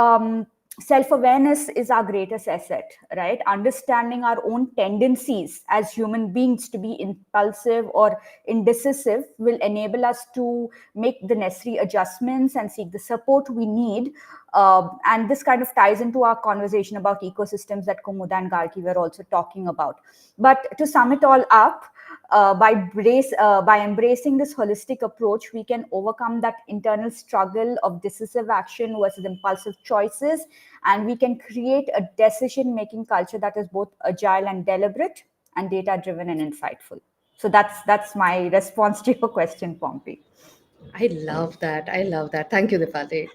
self-awareness is our greatest asset, right? Understanding our own tendencies as human beings to be impulsive or indecisive will enable us to make the necessary adjustments and seek the support we need. And this kind of ties into our conversation about ecosystems that Kumuda and Gargi were also talking about. But to sum it all up, by embracing this holistic approach, we can overcome that internal struggle of decisive action versus impulsive choices, and we can create a decision-making culture that is both agile and deliberate, and data-driven and insightful. So that's my response to your question, Pompey. I love that. I love that. Thank you, Dipali.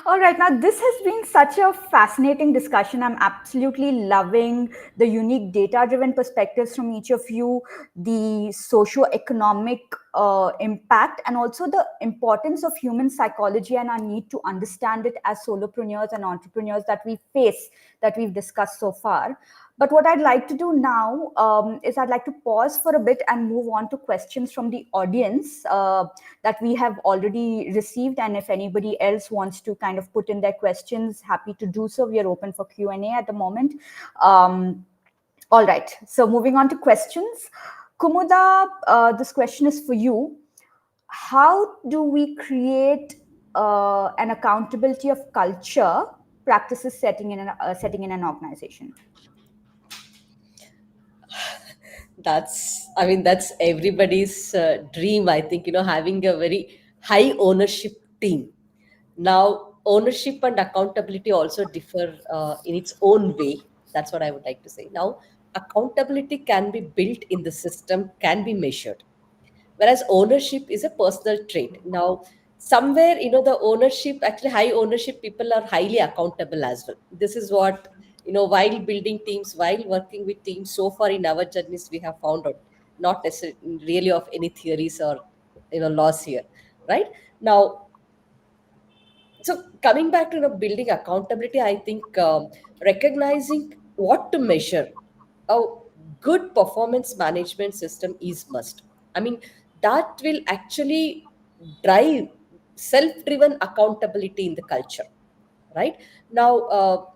All right, now this has been such a fascinating discussion. I'm absolutely loving the unique data driven perspectives from each of you, the socio-economic impact, and also the importance of human psychology and our need to understand it as solopreneurs and entrepreneurs that we face, that we've discussed so far. But what I'd like to do now is I'd like to pause for a bit and move on to questions from the audience that we have already received. And if anybody else wants to kind of put in their questions, happy to do so. We are open for Q&A at the moment. All right. So moving on to questions. Kumuda, this question is for you. How do we create an accountability of culture practices setting in an organization? That's everybody's dream, I think, having a very high ownership team. Now, ownership and accountability also differ in its own way. That's what I would like to say. Now, accountability can be built in the system, can be measured, whereas ownership is a personal trait. Now, somewhere, the ownership, actually high ownership people are highly accountable as well. This is what, while building teams, while working with teams, so far in our journeys we have found out, not necessarily really of any theories or laws here, right? Now, so coming back to building accountability, I think recognizing what to measure, a good performance management system is must. I mean, that will actually drive self-driven accountability in the culture, right? Now,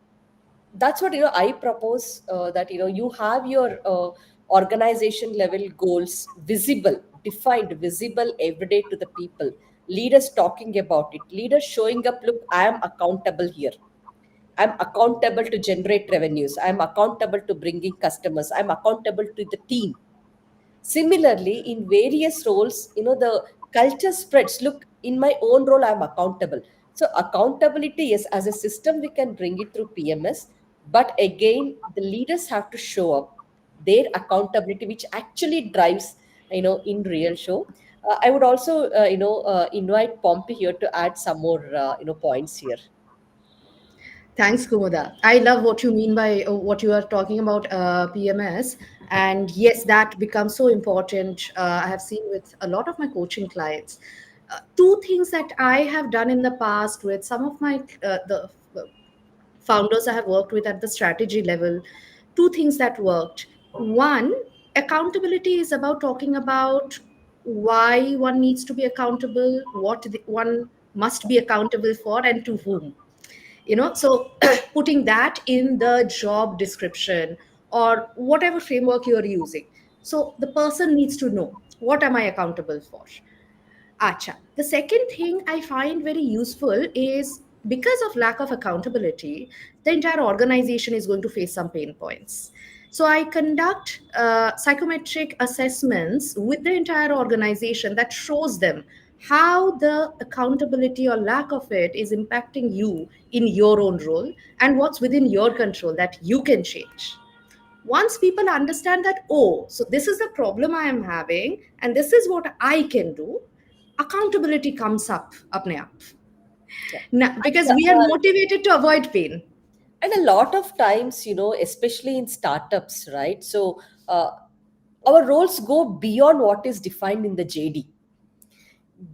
that's what I propose, that you have your organization level goals visible, defined, visible every day to the people, leaders talking about it, leaders showing up, look, I am accountable here, I'm accountable to generate revenues, I'm accountable to bringing customers, I'm accountable to the team. Similarly, in various roles, the culture spreads. Look, in my own role, I'm accountable. So, accountability, yes, as a system, we can bring it through PMS. But again, the leaders have to show up their accountability, which actually drives, in real show. I would also, invite Pompey here to add some more, points here. Thanks, Kumuda. I love what you mean by what you are talking about, PMS. And yes, that becomes so important. I have seen with a lot of my coaching clients. Two things that I have done in the past with some of my founders I have worked with at the strategy level, two things that worked. One, accountability is about talking about why one needs to be accountable, what one must be accountable for, and to whom. So putting that in the job description or whatever framework you're using. So the person needs to know, what am I accountable for? Acha. The second thing I find very useful is, because of lack of accountability, the entire organization is going to face some pain points. So I conduct psychometric assessments with the entire organization that shows them how the accountability or lack of it is impacting you in your own role, and what's within your control that you can change. Once people understand that, oh, so this is the problem I am having and this is what I can do, accountability comes up apne aap. Yeah. Now, And, because we are motivated to avoid pain. and a lot of times, especially in startups, right? So our roles go beyond what is defined in the JD.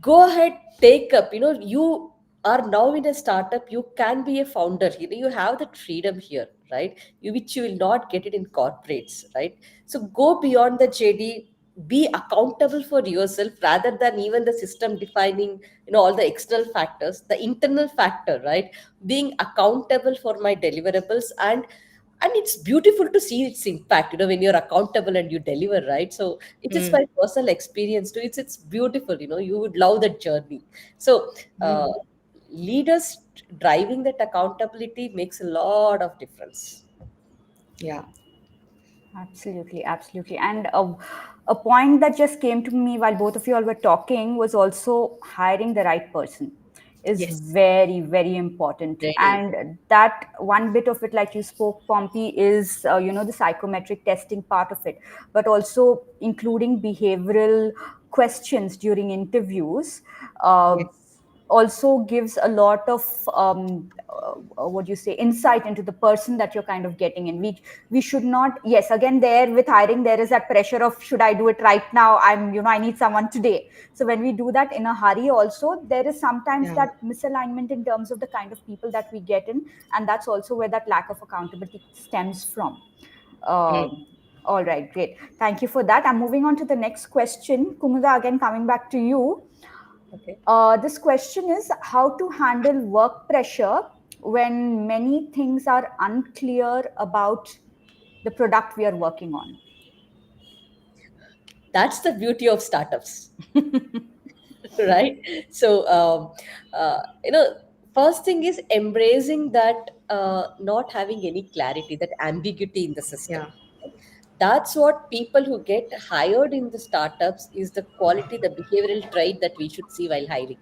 Go ahead, take up, you are now in a startup, you can be a founder, you have that freedom here, right? Which you will not get it in corporates, right? So go beyond the JD, be accountable for yourself rather than even the system defining, all the external factors, the internal factor, right? Being accountable for my deliverables, and it's beautiful to see its impact, when you're accountable and you deliver, right? So it is Mm, my personal experience too. It's beautiful, you would love that journey. So uh, mm. leaders driving that accountability makes a lot of difference. Yeah. Absolutely, absolutely. And a point that just came to me while both of you all were talking was also hiring the right person is Yes. very, very important. Very. And that one bit of it, like you spoke, Pompey, is, the psychometric testing part of it, but also including behavioral questions during interviews. Uh, Yes. also gives a lot of what do you say, insight into the person that you're kind of getting in. We should not, yes, again, there with hiring there is that pressure of, should I do it right now, I need someone today. So when we do that in a hurry also, there is sometimes Yeah. that misalignment in terms of the kind of people that we get in, and that's also where that lack of accountability stems from. Mm. um, all right, great, thank you for that. I'm moving on to the next question. Kumuda, again coming back to you. Okay. This question is how to handle work pressure when many things are unclear about the product we are working on. That's the beauty of startups. Right? So first thing is embracing that, not having any clarity, that ambiguity in the system. Yeah. That's what people who get hired in the startups is the quality, the behavioral trait that we should see while hiring.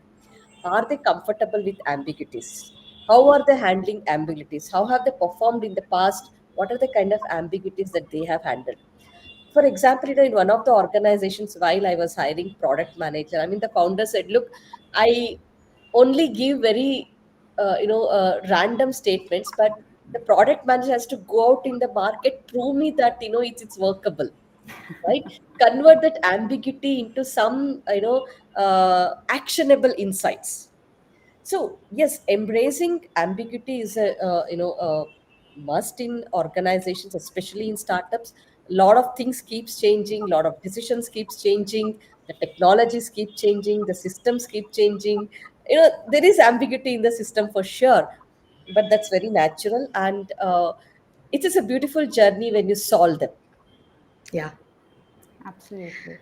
Are they comfortable with ambiguities? How are they handling ambiguities? How have they performed in the past? What are the kind of ambiguities that they have handled? For example, in one of the organizations, while I was hiring product manager, I mean, the founder said, look, I only give very random statements, but the product manager has to go out in the market, prove me that it's workable, right? Convert that ambiguity into some actionable insights. So yes, embracing ambiguity is a must in organizations, especially in startups. A lot of things keeps changing, a lot of decisions keeps changing, the technologies keep changing, the systems keep changing. There is ambiguity in the system for sure, but that's very natural, and it is a beautiful journey when you solve them. Yeah. Absolutely.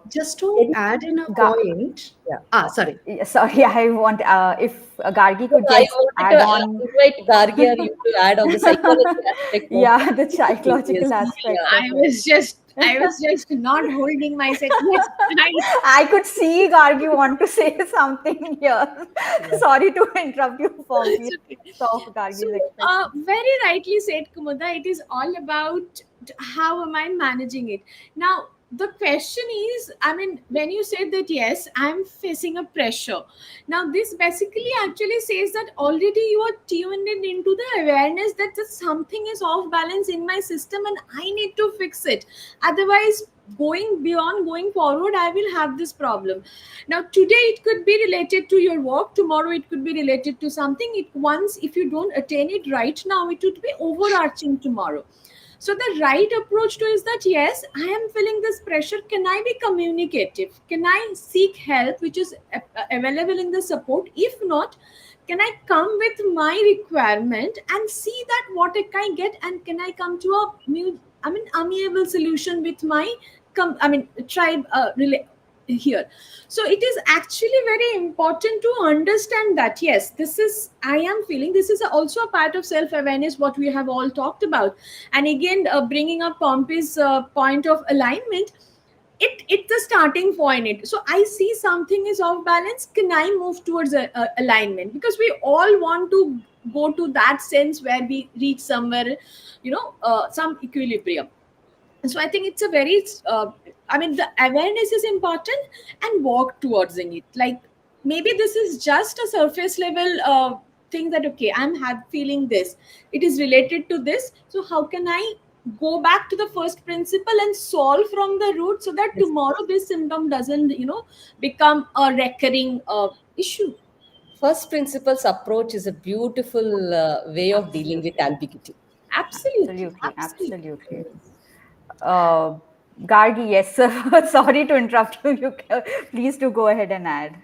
Just to add Anything? in a Ga- point. Yeah. Sorry. yeah, sorry, I want, if Gargi So could I just wanted to add on. invite Gargi or you to add on the psychology aspect more. Yeah, the psychological Yes. aspect Yeah. of it. I was just not holding myself. Yes, right. I could see Gargi want to say something here. Yeah. Sorry to interrupt you, Pompey. It's okay. Stop So, Gargi's expression. very rightly said, Kumuda, it is all about how am I managing it. Now, the question is, I mean, when you said that, yes, I'm facing a pressure. Now, this basically actually says that already you are tuned in into the awareness that something is off balance in my system and I need to fix it. Otherwise, going forward, I will have this problem. Now today it could be related to your work, tomorrow it could be related to something. It once, if you don't attain it right now, it would be overarching tomorrow. So the right approach to is that, yes, I am feeling this pressure, can I be communicative, can I seek help which is available in the support? If not, can I come with my requirement and see that what I can get, and can I come to a amiable solution with my tribe here. So it is actually very important to understand that, yes, this is, I am feeling, this is also a part of self awareness, what we have all talked about. And again, bringing up Pompey's point of alignment, it's the starting point. So I see something is off balance, can I move towards a alignment? Because we all want to go to that sense where we reach somewhere, some equilibrium. So I think it's a very the awareness is important, and walk towards it. Like, maybe this is just a surface level thing, that okay, I'm feeling this, it is related to this, so how can I go back to the first principle and solve from the root, so that Yes. tomorrow this symptom doesn't become a recurring issue. First principles approach is a beautiful way of dealing with ambiguity. Absolutely, Absolutely, absolutely. absolutely. Uh, Gargi, yes, sir. Sorry to interrupt you. Please do go ahead and add.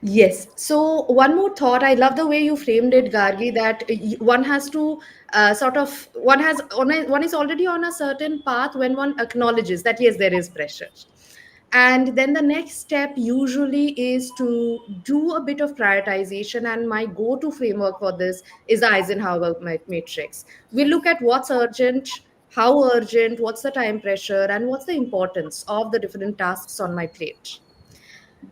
Yes. So one more thought. I love the way you framed it, Gargi. That one has to one is already on a certain path when one acknowledges that yes, there is pressure, and then the next step usually is to do a bit of prioritization. And my go-to framework for this is the Eisenhower matrix. We look at what's urgent, how urgent, what's the time pressure, and what's the importance of the different tasks on my plate.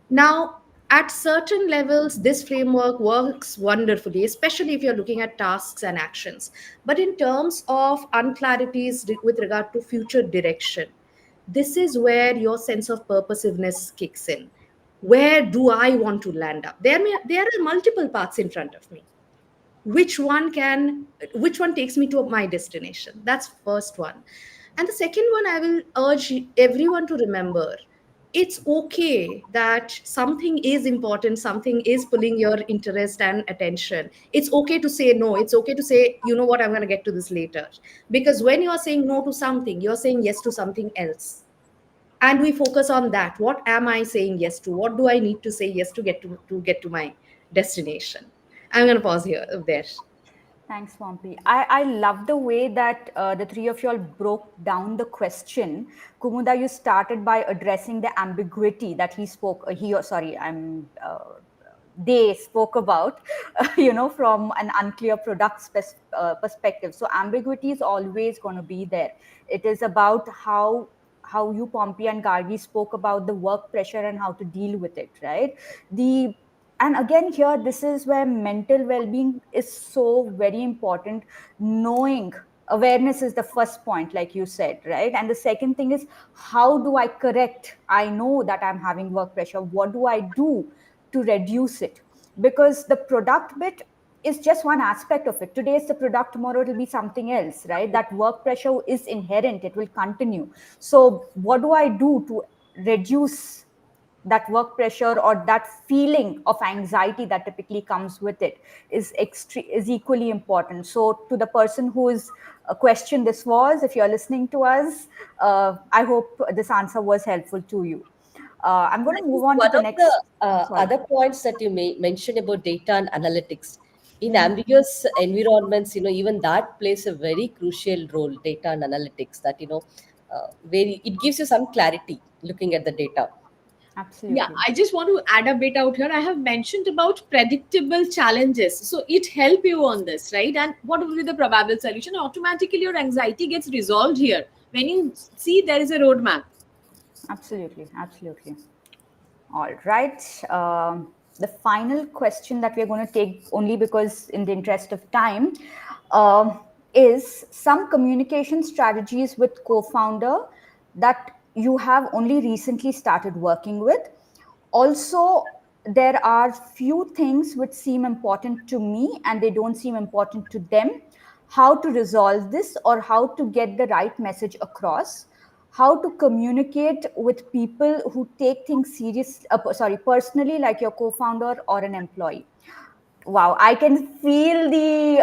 Now, at certain levels, this framework works wonderfully, especially if you're looking at tasks and actions. But in terms of unclarities with regard to future direction, this is where your sense of purposiveness kicks in. Where do I want to land up? There are multiple paths in front of me. Which one takes me to my destination? That's first one. And the second one, I will urge everyone to remember, it's okay that something is important, something is pulling your interest and attention. It's okay to say no. It's okay to say, you know what, I'm going to get to this later. Because when you are saying no to something, you're saying yes to something else. And we focus on that. What am I saying yes to? What do I need to say yes to get to my destination? I'm going to pause here there. Thanks, Pompi. I love the way that the three of you all broke down the question. Kumuda, you started by addressing the ambiguity that they spoke about, from an unclear product perspective. So ambiguity is always going to be there. It is about how you, Pompi and Gargi, spoke about the work pressure and how to deal with it, right? The and again, here, this is where mental well-being is so very important. Knowing awareness is the first point, like you said, right? And the second thing is, how do I correct? I know that I'm having work pressure. What do I do to reduce it? Because the product bit is just one aspect of it. Today is the product, tomorrow it'll be something else, right? That work pressure is inherent, it will continue. So what do I do to reduce that work pressure, or that feeling of anxiety that typically comes with it, is equally important. So to the person whose question this was, if you're listening to us, I hope this answer was helpful to you. I'm going I to think move on to one the of the next. Sorry. other points that you mentioned about data and analytics in Mhm. ambiguous environments, even that plays a very crucial role. Data and analytics, that very it gives you some clarity looking at the data. Yeah, Absolutely. I just want to add a bit out here. I have mentioned about predictable challenges. So it help you on this, right? And what will be the probable solution? Automatically your anxiety gets resolved here. When you see there is a roadmap. Absolutely. Absolutely. All right. The final question that we're going to take, only because in the interest of time, is some communication strategies with co-founder that you have only recently started working with. Also, there are few things which seem important to me and they don't seem important to them. How to resolve this, or how to get the right message across. how to communicate with people who take things personally, like your co-founder or an employee. Wow, I can feel the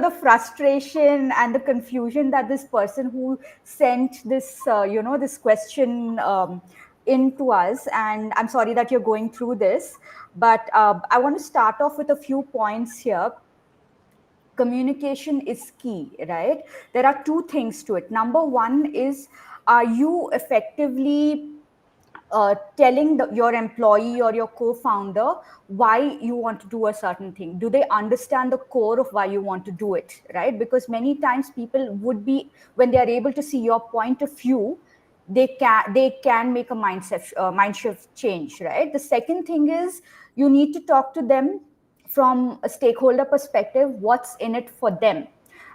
the frustration and the confusion that this person who sent this this question into us, and I'm sorry that you're going through this, but I want to start off with a few points here. Communication is key, right? There are two things to it. Number one is, are you effectively telling your employee or your co-founder why you want to do a certain thing? Do they understand the core of why you want to do it, right? Because many times people would be, when they are able to see your point of view, they can make a mind shift change, right? The second thing is, you need to talk to them from a stakeholder perspective, what's in it for them.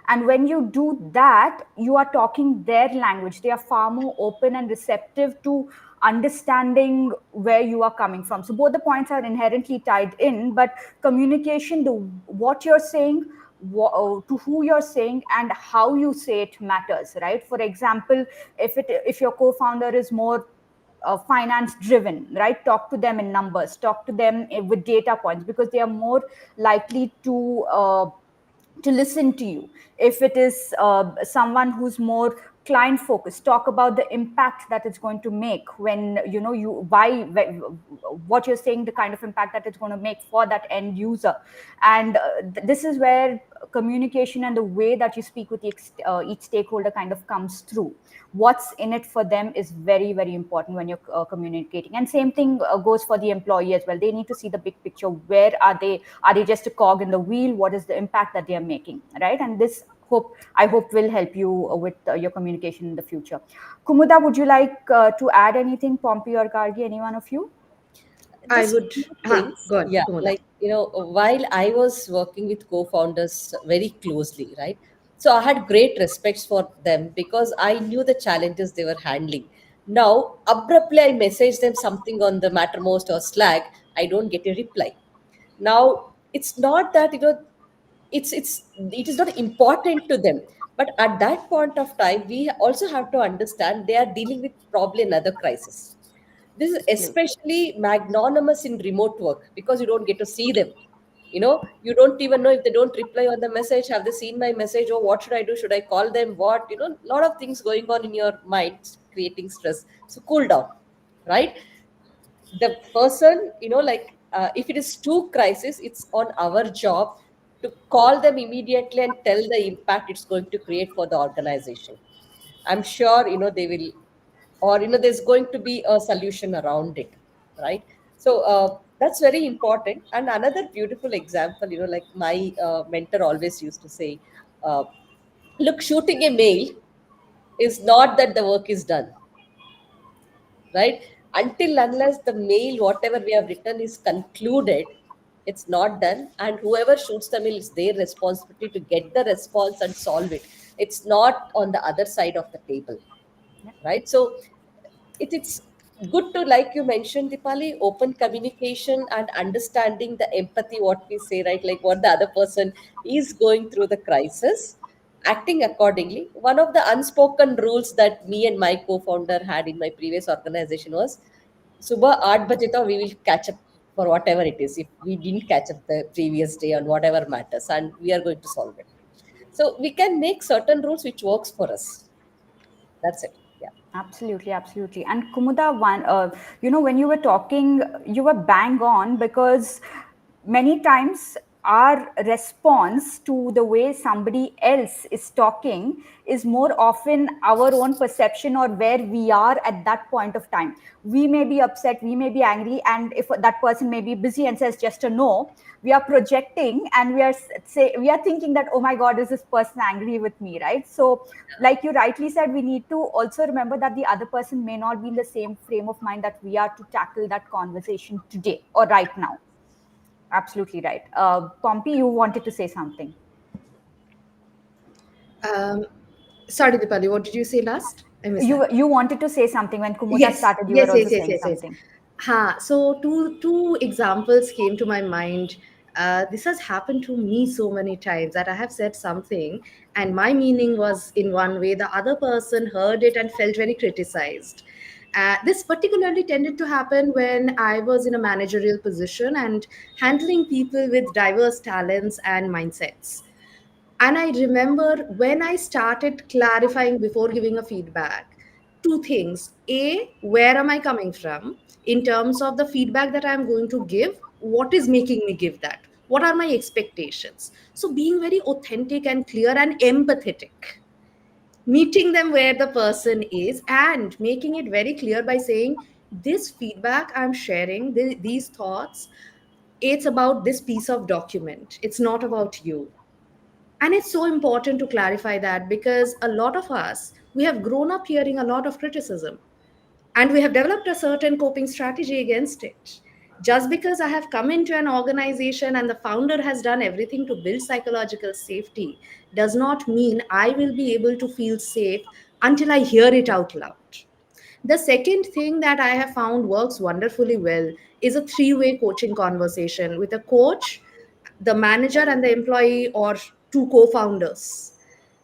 And when you do that, you are talking their language. They are far more open and receptive to understanding where you are coming from. So both the points are inherently tied in, but communication, the what you're saying, to who you're saying, and how you say it matters, right? For example, if your co-founder is more finance driven, right, talk to them in numbers, talk to them with data points, because they are more likely to listen to you. If it is someone who's more client focused, talk about the impact that it's going to make, when you why what you're saying, the kind of impact that it's going to make for that end user. And this is where communication and the way that you speak with each stakeholder kind of comes through. What's in it for them is very, very important when you're communicating. And same thing goes for the employee as well. They need to see the big picture. Where are they just a cog in the wheel? What is the impact that they are making, right? And this I hope will help you with your communication in the future. Kumuda, would you like to add anything? Pompi or Gargi, any one of you? I Just would. few things. Go on, Yeah, Kumuda. like, while I was working with co-founders very closely, right? So I had great respects for them because I knew the challenges they were handling. Now, abruptly, I message them something on the Mattermost or Slack, I don't get a reply. Now, it's not that, it is not important to them, but at that point of time, we also have to understand they are dealing with probably another crisis. This is Absolutely. especially magnanimous in remote work because you don't get to see them. You don't even know if they don't reply on the message. Have they seen my message? Or what should I do? Should I call them? What? A lot of things going on in your mind, creating stress. So cool down, right? The person, if it is too crisis, it's on our job to call them immediately and tell the impact it's going to create for the organization. I'm sure they will, or there's going to be a solution around it, right? So that's very important. And another beautiful example, like my mentor always used to say, uh, look, shooting a mail is not that the work is done, right? Until unless the mail, whatever we have written, is concluded, it's not done. And whoever shoots the mail, it's their responsibility to get the response and solve it. It's not on the other side of the table, right? So it's good to, like you mentioned, Dipali, open communication and understanding the empathy, what we say, right? Like what the other person is going through the crisis, acting accordingly. One of the unspoken rules that me and my co-founder had in my previous organization was, Subha 8 baje to we will catch up for whatever it is. If we didn't catch up the previous day on whatever matters, and we are going to solve it. So we can make certain rules which works for us. That's it. Yeah. Absolutely, absolutely. And Kumuda, when you were talking, you were bang on, because many times our response to the way somebody else is talking is more often our own perception or where we are at that point of time. We may be upset, we may be angry, and if that person may be busy and says just a no, we are projecting, and we are thinking that, oh my god, is this person angry with me, right? So like you rightly said, we need to also remember that the other person may not be in the same frame of mind that we are to tackle that conversation today or right now. Absolutely right. Pompey, you wanted to say something. Um, Sorry, Dipali, what did you say last? I missed that. You wanted to say something when Kumuda Yes, started. You were yes, also yes, yes, saying yes, yes. something. So two examples came to my mind. This has happened to me so many times that I have said something and my meaning was in one way, the other person heard it and felt very criticized. This particularly tended to happen when I was in a managerial position and handling people with diverse talents and mindsets. And I remember when I started clarifying before giving a feedback, two things. A, where am I coming from in terms of the feedback that I'm going to give? What is making me give that? What are my expectations? So, being very authentic and clear and empathetic, meeting them where the person is and making it very clear by saying, this feedback I'm sharing, these thoughts, it's about this piece of document. It's not about you. And it's so important to clarify that because a lot of us, we have grown up hearing a lot of criticism and we have developed a certain coping strategy against it. Just because I have come into an organization and the founder has done everything to build psychological safety does not mean I will be able to feel safe until I hear it out loud. The second thing that I have found works wonderfully well is a three-way coaching conversation with a coach, the manager, and the employee, or two co founders.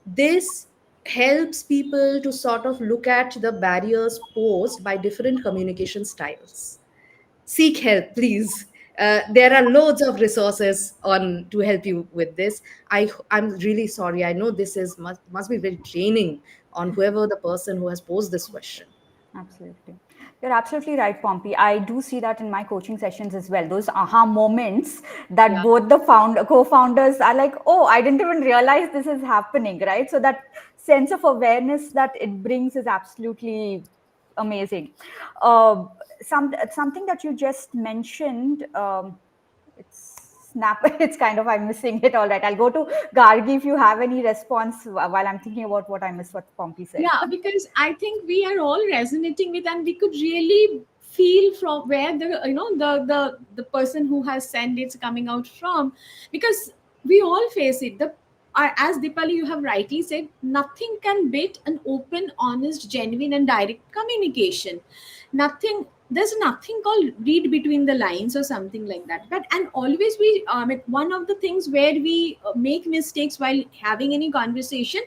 This helps people to sort of look at the barriers posed by different communication styles. Seek help, please. There are loads of resources on to help you with this. I'm really sorry. I know this is must be very draining on whoever the person who has posed this question. Absolutely. You're absolutely right, Pompi. I do see that in my coaching sessions as well. Those aha moments that Yeah. both the co-founders are like, oh, I didn't even realize this is happening, right? So that sense of awareness that it brings is absolutely amazing. Something that you just mentioned, it's snap. It's kind of I'm missing it. All right, I'll go to Gargi if you have any response while I'm thinking about what I missed. What Pompi said. Yeah, because I think we are all resonating with, and we could really feel from where the the person who has sent it's coming out from, because we all face it. As Dipali, you have rightly said, nothing can beat an open, honest, genuine, and direct communication. Nothing. There's nothing called read between the lines or something like that. But and always we one of the things where we make mistakes while having any conversation,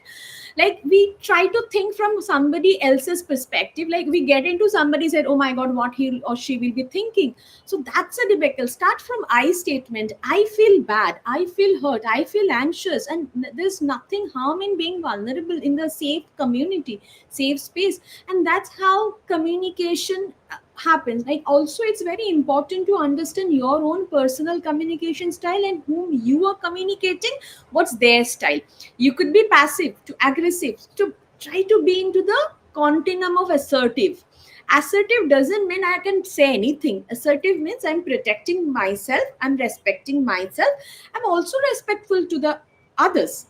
like we try to think from somebody else's perspective, like we get into somebody said, oh my god, what he or she will be thinking. So that's a debacle. Start from I statement. I feel bad, I feel hurt, I feel anxious, and there's nothing harm in being vulnerable in the safe community, safe space. And that's how communication happens. Like also it's very important to understand your own personal communication style and whom you are communicating, what's their style. You could be passive to aggressive, to try to be into the continuum of assertive. Assertive doesn't mean I can say anything. Assertive means I'm protecting myself, I'm respecting myself, I'm also respectful to the others.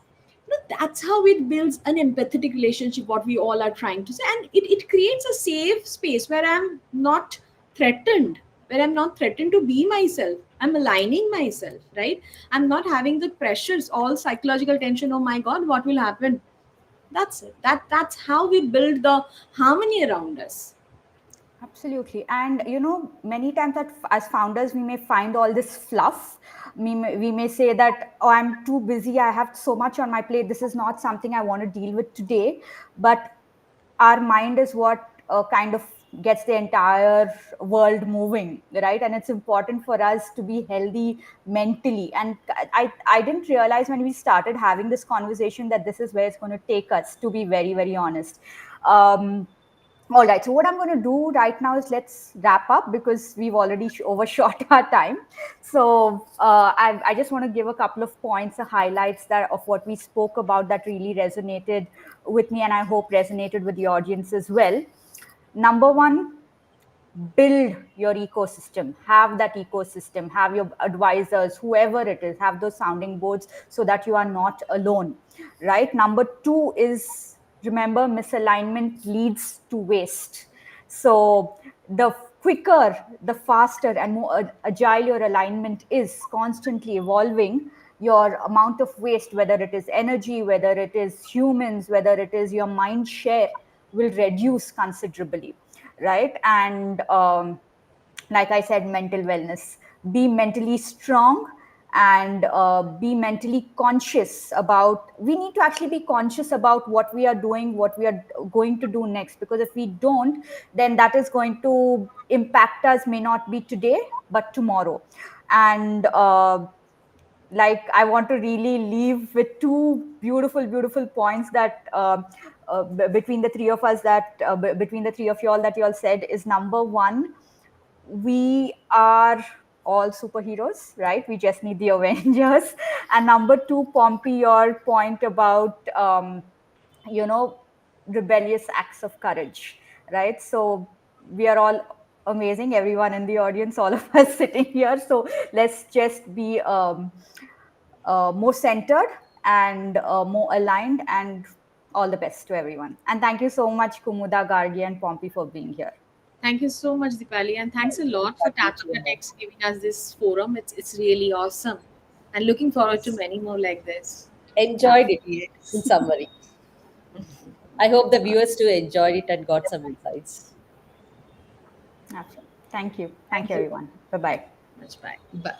That's how it builds an empathetic relationship, what we all are trying to say. And it creates a safe space where I'm not threatened, where I'm not threatened to be myself. I'm aligning myself, right? I'm not having the pressures, all psychological tension. Oh my God, what will happen? That's it. That's how we build the harmony around us. Absolutely. And, many times that as founders, we may find all this fluff. We may say that, oh, I'm too busy. I have so much on my plate. This is not something I want to deal with today. But our mind is what kind of gets the entire world moving, right? And it's important for us to be healthy mentally. And I didn't realize when we started having this conversation that this is where it's going to take us, to be very, very honest. All right. So what I'm going to do right now is let's wrap up because we've already overshot our time. So I just want to give a couple of points, the highlights that of what we spoke about that really resonated with me, and I hope resonated with the audience as well. Number one, build your ecosystem. Have that ecosystem. Have your advisors, whoever it is, have those sounding boards so that you are not alone. Right. Number two is, remember, misalignment leads to waste. So the quicker, the faster and more agile your alignment is, constantly evolving, your amount of waste, whether it is energy, whether it is humans, whether it is your mind share, will reduce considerably, right? And like I said, mental wellness, be mentally strong, and be mentally conscious about, we need to actually be conscious about what we are doing, what we are going to do next, because if we don't, then that is going to impact us, may not be today but tomorrow. And like, I want to really leave with two beautiful points that between the three of us, that between the three of y'all, that y'all said is: number one, we are all superheroes, right? We just need the Avengers. And number two, Pompey, your point about you know, rebellious acts of courage, right? So we are all amazing, everyone in the audience, all of us sitting here. So let's just be more centered and more aligned, and all the best to everyone. And thank you so much, Kumuda, Gargi, and Pompey, for being here. Thank you so much, Dipali, and thanks a lot for Thank you so much. TapstartX giving us this forum. It's really awesome, and looking forward to Yes. many more like this. Enjoyed it, in Yes. summary. I hope the viewers too enjoyed it and got some insights. Absolutely. Thank you. Thank Thank you, you. everyone. Bye bye. Much bye. Bye.